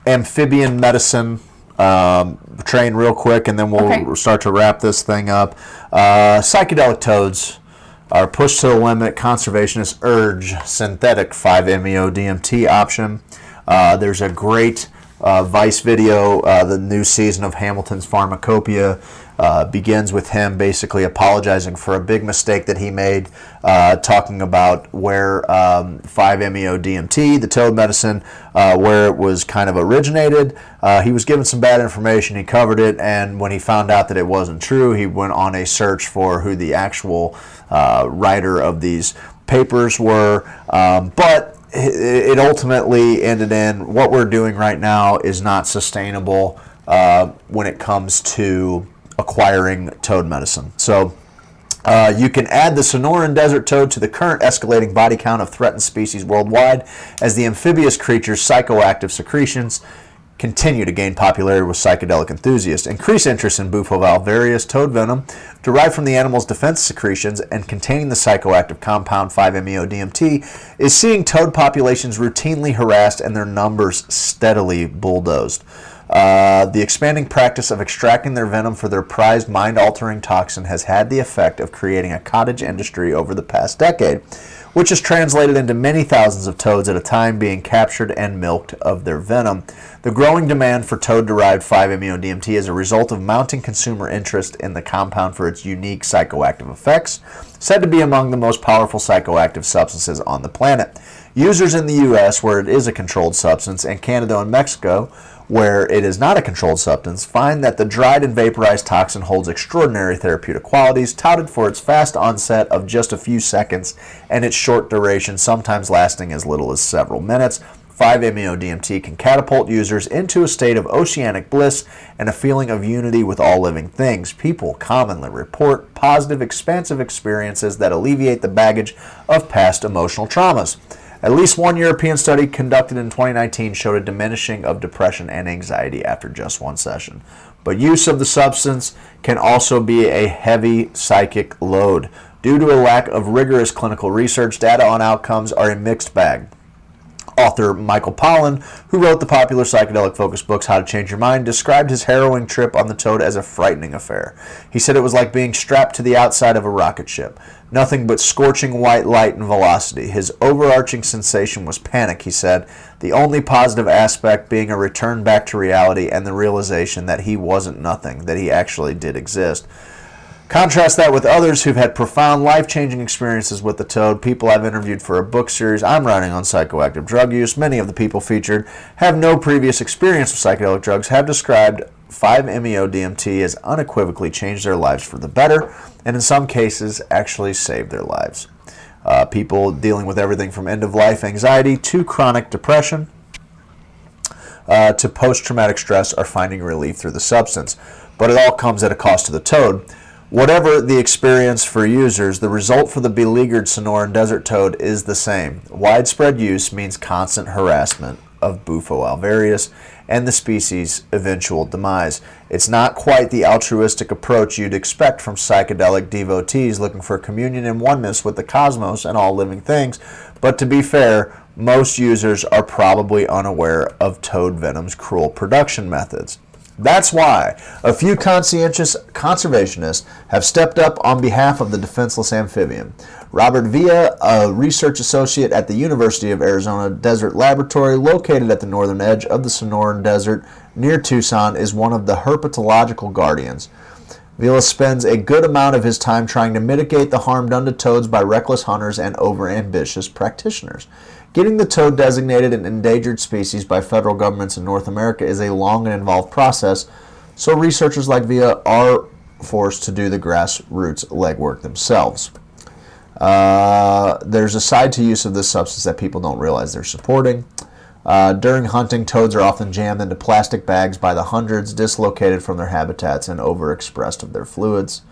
amphibian medicine train real quick, and then we'll start to wrap this thing up. Psychedelic toads are pushed to the limit. Conservationists urge synthetic 5-MeO-DMT option. There's a great Vice video. The new season of Hamilton's Pharmacopoeia begins with him basically apologizing for a big mistake that he made, talking about where 5-MeO-DMT, the toad medicine, where it was kind of originated. He was given some bad information. He covered it, and when he found out that it wasn't true, he went on a search for who the actual writer of these papers were. But it ultimately ended in what we're doing right now is not sustainable when it comes to acquiring toad medicine. So you can add the Sonoran desert toad to the current escalating body count of threatened species worldwide as the amphibious creature's psychoactive secretions continue to gain popularity with psychedelic enthusiasts. Increased interest in Bufo valvarius toad venom derived from the animal's defense secretions and containing the psychoactive compound 5-MeO-DMT is seeing toad populations routinely harassed and their numbers steadily bulldozed. The expanding practice of extracting their venom for their prized mind-altering toxin has had the effect of creating a cottage industry over the past decade, which has translated into many thousands of toads at a time being captured and milked of their venom. The growing demand for toad-derived 5-MeO-DMT is a result of mounting consumer interest in the compound for its unique psychoactive effects, said to be among the most powerful psychoactive substances on the planet. Users in the U.S., where it is a controlled substance, and Canada and Mexico, where it is not a controlled substance, find that the dried and vaporized toxin holds extraordinary therapeutic qualities, touted for its fast onset of just a few seconds and its short duration, sometimes lasting as little as several minutes. 5-MeO-DMT can catapult users into a state of oceanic bliss and a feeling of unity with all living things. People commonly report positive, expansive experiences that alleviate the baggage of past emotional traumas. At least one European study conducted in 2019 showed a diminishing of depression and anxiety after just one session. But use of the substance can also be a heavy psychic load. Due to a lack of rigorous clinical research, data on outcomes are a mixed bag. Author Michael Pollan, who wrote the popular psychedelic-focused books How to Change Your Mind, described his harrowing trip on the toad as a frightening affair. He said it was like being strapped to the outside of a rocket ship. Nothing but scorching white light and velocity. His overarching sensation was panic, he said, the only positive aspect being a return back to reality and the realization that he wasn't nothing, that he actually did exist. Contrast that with others who've had profound life-changing experiences with the toad. People I've interviewed for a book series I'm writing on psychoactive drug use. Many of the people featured have no previous experience with psychedelic drugs, have described 5-MeO-DMT as unequivocally changed their lives for the better, and in some cases actually saved their lives. People dealing with everything from end-of-life anxiety to chronic depression to post-traumatic stress are finding relief through the substance. But it all comes at a cost to the toad. Whatever the experience for users, the result for the beleaguered Sonoran desert toad is the same. Widespread use means constant harassment of Bufo alvarius and the species' eventual demise. It's not quite the altruistic approach you'd expect from psychedelic devotees looking for communion and oneness with the cosmos and all living things, but to be fair, most users are probably unaware of toad venom's cruel production methods. That's why a few conscientious conservationists have stepped up on behalf of the defenseless amphibian. Robert Villa, a research associate at the University of Arizona Desert Laboratory located at the northern edge of the Sonoran Desert near Tucson, is one of the herpetological guardians. Villa spends a good amount of his time trying to mitigate the harm done to toads by reckless hunters and overambitious practitioners. Getting the toad designated an endangered species by federal governments in North America is a long and involved process, so researchers like Villa are forced to do the grassroots legwork themselves. There's a side to use of this substance that people don't realize they're supporting. During hunting, toads are often jammed into plastic bags by the hundreds, dislocated from their habitats and overexpressed of their fluids.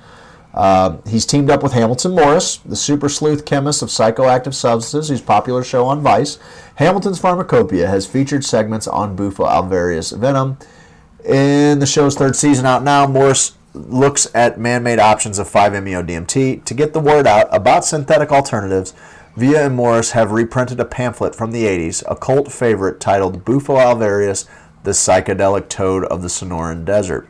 He's teamed up with Hamilton Morris, the super sleuth chemist of psychoactive substances, whose popular show on Vice, Hamilton's Pharmacopoeia, has featured segments on Bufo alvarius venom. In the show's third season out now, Morris looks at man-made options of 5-MeO-DMT. To get the word out about synthetic alternatives, Villa and Morris have reprinted a pamphlet from the 80s, a cult favorite titled Bufo alvarius, the Psychedelic Toad of the Sonoran Desert,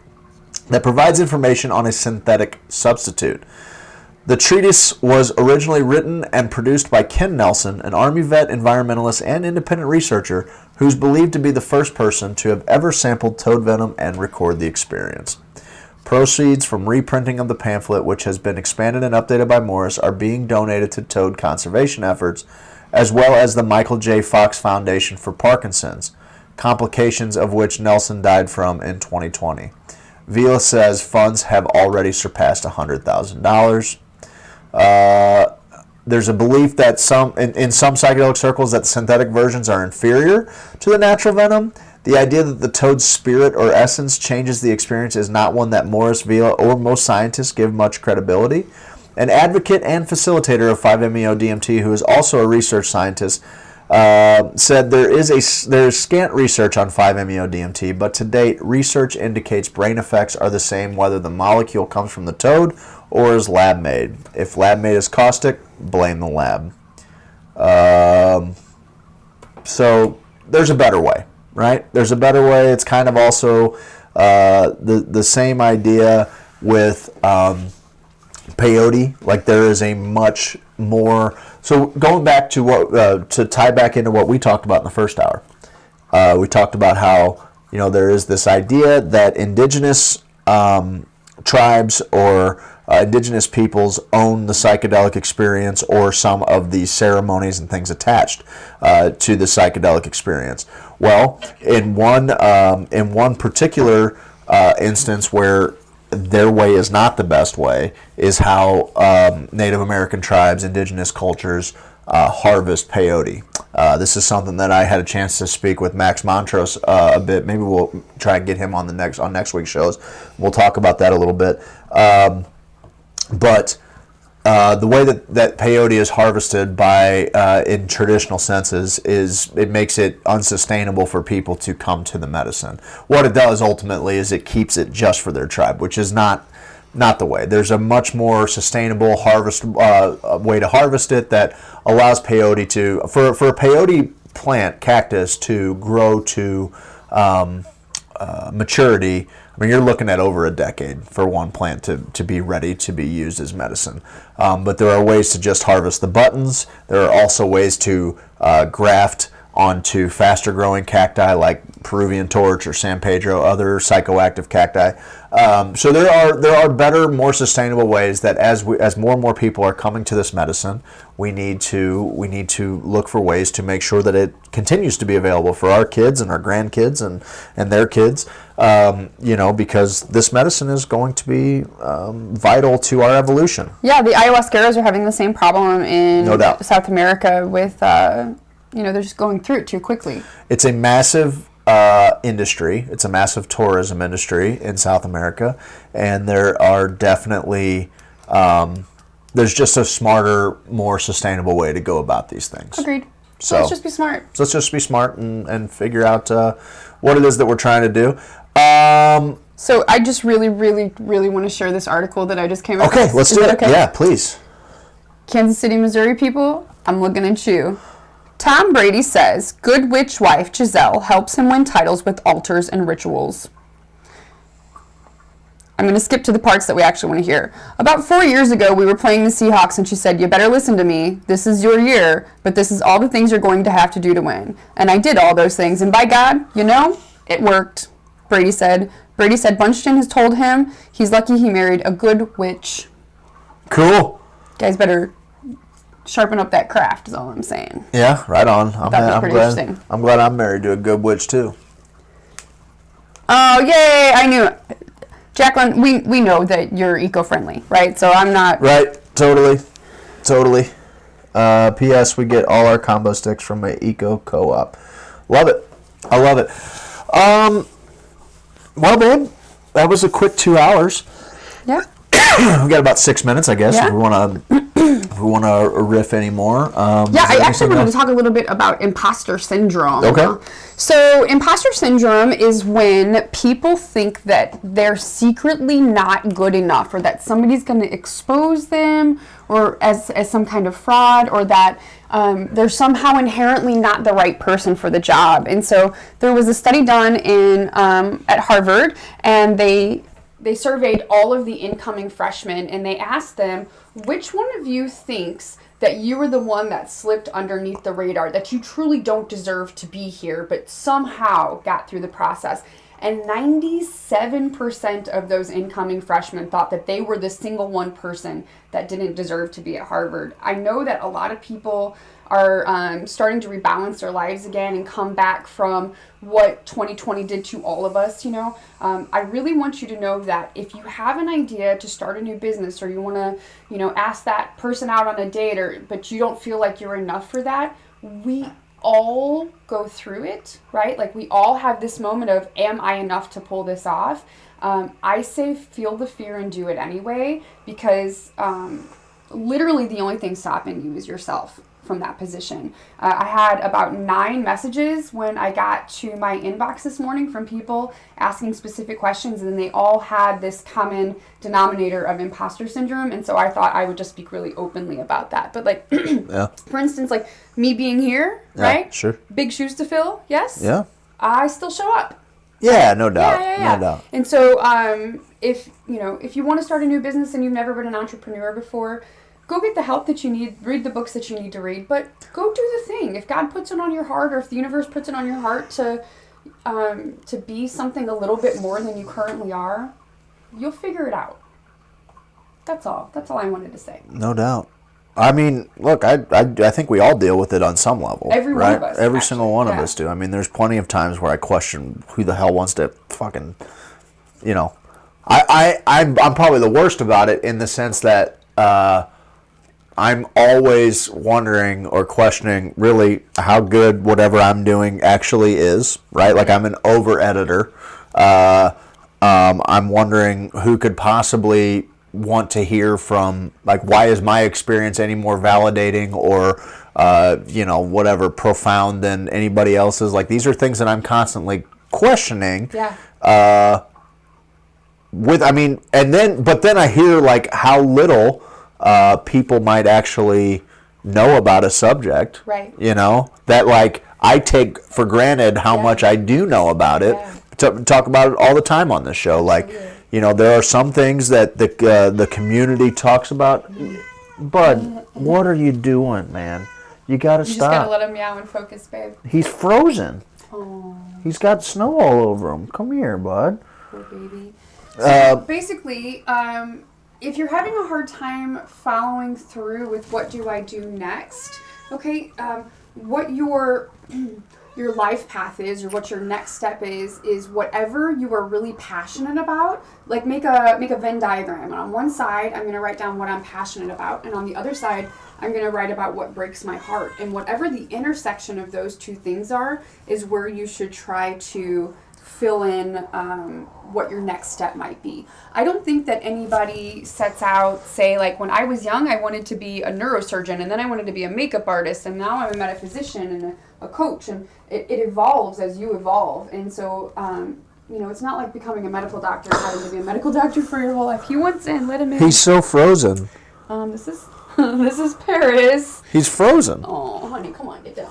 that provides information on a synthetic substitute. The treatise was originally written and produced by Ken Nelson, an Army vet, environmentalist, and independent researcher who's believed to be the first person to have ever sampled toad venom and record the experience. Proceeds from reprinting of the pamphlet, which has been expanded and updated by Morris, are being donated to toad conservation efforts, as well as the Michael J. Fox Foundation for Parkinson's, complications of which Nelson died from in 2020. Vila says funds have already surpassed $100,000. There's a belief that in some psychedelic circles that synthetic versions are inferior to the natural venom. The idea that the toad's spirit or essence changes the experience is not one that Morris, Vila, or most scientists give much credibility. An advocate and facilitator of 5-MeO-DMT, who is also a research scientist, said there is scant research on 5-MeO-DMT, but to date, research indicates brain effects are the same whether the molecule comes from the toad or is lab-made. If lab-made is caustic, blame the lab. So there's a better way, right? There's a better way. It's kind of also the same idea with peyote. Like there is a much more. So going back to what to tie back into what we talked about in the first hour, we talked about how there is this idea that indigenous tribes or indigenous peoples own the psychedelic experience or some of the ceremonies and things attached to the psychedelic experience. Well, in one particular instance where their way is not the best way is how Native American tribes, indigenous cultures harvest peyote. This is something that I had a chance to speak with Max Montrose a bit. Maybe we'll try and get him on next week's shows. We'll talk about that a little bit. But the way that peyote is harvested in traditional senses is it makes it unsustainable for people to come to the medicine. What it does ultimately is it keeps it just for their tribe, which is not the way. There's a much more sustainable way to harvest it that allows peyote for a peyote plant, cactus, to grow to maturity. I mean, you're looking at over a decade for one plant to be ready to be used as medicine. But there are ways to just harvest the buttons. There are also ways to graft onto faster growing cacti like Peruvian torch or San Pedro, other psychoactive cacti. So there are better, more sustainable ways that as more and more people are coming to this medicine, we need to look for ways to make sure that it continues to be available for our kids and our grandkids and their kids. Because this medicine is going to be vital to our evolution. Yeah, the ayahuasqueros are having the same problem in No doubt. South America with, they're just going through it too quickly. It's a massive industry. It's a massive tourism industry in South America, and there are definitely there's just a smarter, more sustainable way to go about these things. Agreed. So let's just be smart. So let's just be smart and figure out what it is that we're trying to do. So I just really, really, really want to share this article that I just came across. Okay, let's do it. Okay? Yeah, please. Kansas City, Missouri people, I'm looking at you. Tom Brady says good witch wife Giselle helps him win titles with altars and rituals. I'm going to skip to the parts that we actually want to hear. About 4 years ago, we were playing the Seahawks, and she said, you better listen to me. This is your year, but this is all the things you're going to have to do to win. And I did all those things, and by God, it worked, Brady said. Brady said Bunchton has told him he's lucky he married a good witch. Cool. Guys better sharpen up that craft is all I'm saying. Yeah, right on. I'm interesting. I'm glad I'm married to a good witch too. Oh, yay! I knew it. Jacqueline, we know that you're eco-friendly, right? So I'm not... Right, totally. Totally. P.S. We get all our combo sticks from an eco co-op. Love it. I love it. Well, babe, that was a quick 2 hours. Yeah. We got about 6 minutes, I guess. Yeah. If we want to riff anymore. I actually wanted to talk a little bit about imposter syndrome. Okay. So imposter syndrome is when people think that they're secretly not good enough, or that somebody's going to expose them, or as some kind of fraud, or that they're somehow inherently not the right person for the job. And so there was a study done at Harvard, and they surveyed all of the incoming freshmen, and they asked them, which one of you thinks that you were the one that slipped underneath the radar, that you truly don't deserve to be here, but somehow got through the process? And 97% of those incoming freshmen thought that they were the single one person that didn't deserve to be at Harvard. I know that a lot of people are starting to rebalance their lives again and come back from what 2020 did to all of us, I really want you to know that if you have an idea to start a new business, or you want to, ask that person out on a date, but you don't feel like you're enough for that, we all go through it, right? Like, we all have this moment of, am I enough to pull this off? I say feel the fear and do it anyway, because literally the only thing stopping you is yourself from that position. I had about 9 messages when I got to my inbox this morning from people asking specific questions, and they all had this common denominator of imposter syndrome. And so I thought I would just speak really openly about that. But like, for instance, like me being here, right? Sure. Big shoes to fill, yes? Yeah. I still show up. Yeah, no doubt. Yeah. No doubt. And so if you want to start a new business and you've never been an entrepreneur before, go get the help that you need, read the books that you need to read, but go do the thing. If God puts it on your heart, or if the universe puts it on your heart to be something a little bit more than you currently are, you'll figure it out. That's all. That's all I wanted to say. No doubt. I mean, look, I think we all deal with it on some level. Every right? one of us. Every actually. single one of us do. I mean, there's plenty of times where I question who the hell wants to fucking, I'm probably the worst about it, in the sense that I'm always wondering or questioning really how good whatever I'm doing actually is, right? Like, I'm an over-editor. I'm wondering who could possibly want to hear from, like, why is my experience any more validating or, whatever, profound than anybody else's? Like, these are things that I'm constantly questioning. Yeah. But then I hear, like, how little people might actually know about a subject. Right. That, like, I take for granted how much I do know about it. Yeah. Talk about it all the time on this show. Like, there are some things that the community talks about. Bud, what are you doing, man? You gotta stop. You just gotta let him meow and focus, babe. He's frozen. Oh. He's got snow all over him. Come here, bud. Poor baby. So basically, if you're having a hard time following through with what do I do next, okay, what your life path is, or what your next step is whatever you are really passionate about. Like, make a Venn diagram, and on one side I'm going to write down what I'm passionate about, and on the other side I'm going to write about what breaks my heart. And whatever the intersection of those two things are is where you should try to fill in what your next step might be. I don't think that anybody sets out, say, like, when I was young I wanted to be a neurosurgeon, and then I wanted to be a makeup artist, and now I'm a metaphysician and a coach, and it evolves as you evolve. And so it's not like becoming a medical doctor and having to be a medical doctor for your whole life. He wants in, let him in. He's so frozen. This is Paris. He's frozen. Oh, honey, come on, get down.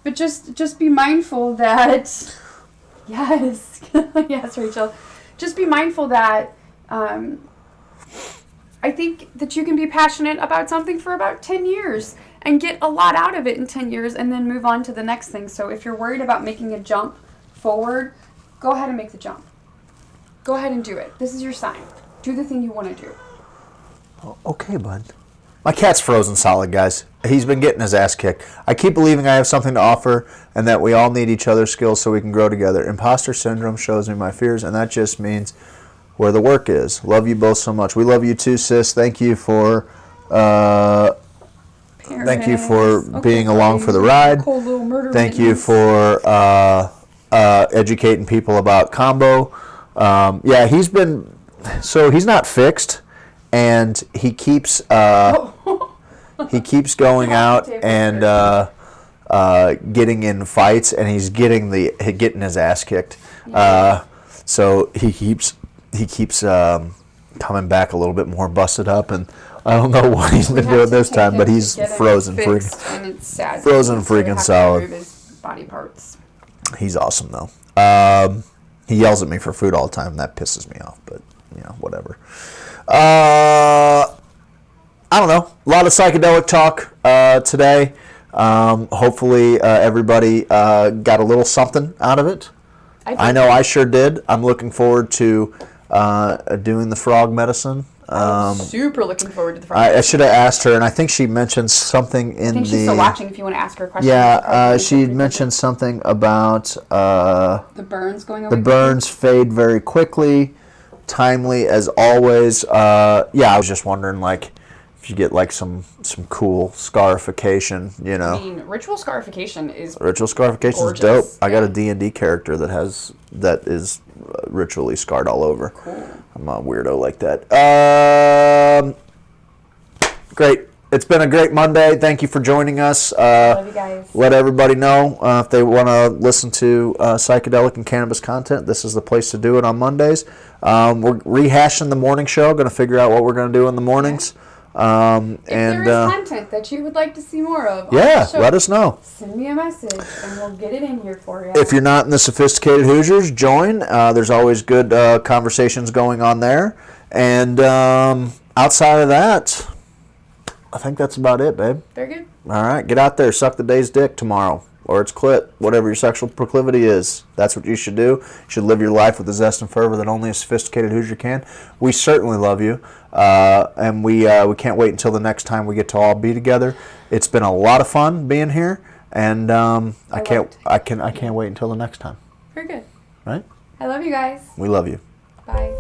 But just be mindful that, yes, yes, Rachel, just be mindful that I think that you can be passionate about something for about 10 years and get a lot out of it in 10 years and then move on to the next thing. So if you're worried about making a jump forward, go ahead and make the jump. Go ahead and do it. This is your sign. Do the thing you want to do. Okay, bud. My cat's frozen solid, guys. He's been getting his ass kicked. I keep believing I have something to offer and that we all need each other's skills so we can grow together. Imposter syndrome shows me my fears, and that just means where the work is. Love you both so much. We love you too, sis. Thank you for being along for the ride. Thank you for educating people about Kambo. Yeah, he's not fixed, and he keeps going out and getting in fights, and he's getting his ass kicked. So he keeps coming back a little bit more busted up, and I don't know what he's been doing this time, but he's frozen freaking solid. His body parts. He's awesome though. He yells at me for food all the time, and that pisses me off, but whatever. I don't know. A lot of psychedelic talk today. Hopefully everybody got a little something out of it. I know I sure did. I'm looking forward to doing the frog medicine. I'm super looking forward to the frog I medicine. should have asked her, and I think she mentioned something in I think she's still watching if you want to ask her a question. Yeah, she mentioned something about the burns going away. The burns fade very quickly, timely as always. Yeah, I was just wondering, like, if you get like some cool scarification, I mean, ritual scarification is gorgeous. Dope. I got a D&D character that is ritually scarred all over. Cool. I'm a weirdo like that. Great. It's been a great Monday. Thank you for joining us. Love you guys. Let everybody know if they want to listen to psychedelic and cannabis content. This is the place to do it on Mondays. We're rehashing the morning show. Going to figure out what we're going to do in the mornings. If there is content that you would like to see more of, let us know. Send me a message and we'll get it in here for you. If you're not in the Sophisticated Hoosiers, join. There's always good conversations going on there. And outside of that, I think that's about it, babe. Very good. All right, get out there, suck the day's dick tomorrow, or its clit, whatever your sexual proclivity is. That's what you should do. You should live your life with the zest and fervor that only a sophisticated Hoosier can. We certainly love you, and we can't wait until the next time we get to all be together. It's been a lot of fun being here, and I can't wait until the next time. Very good. Right? I love you guys. We love you. Bye.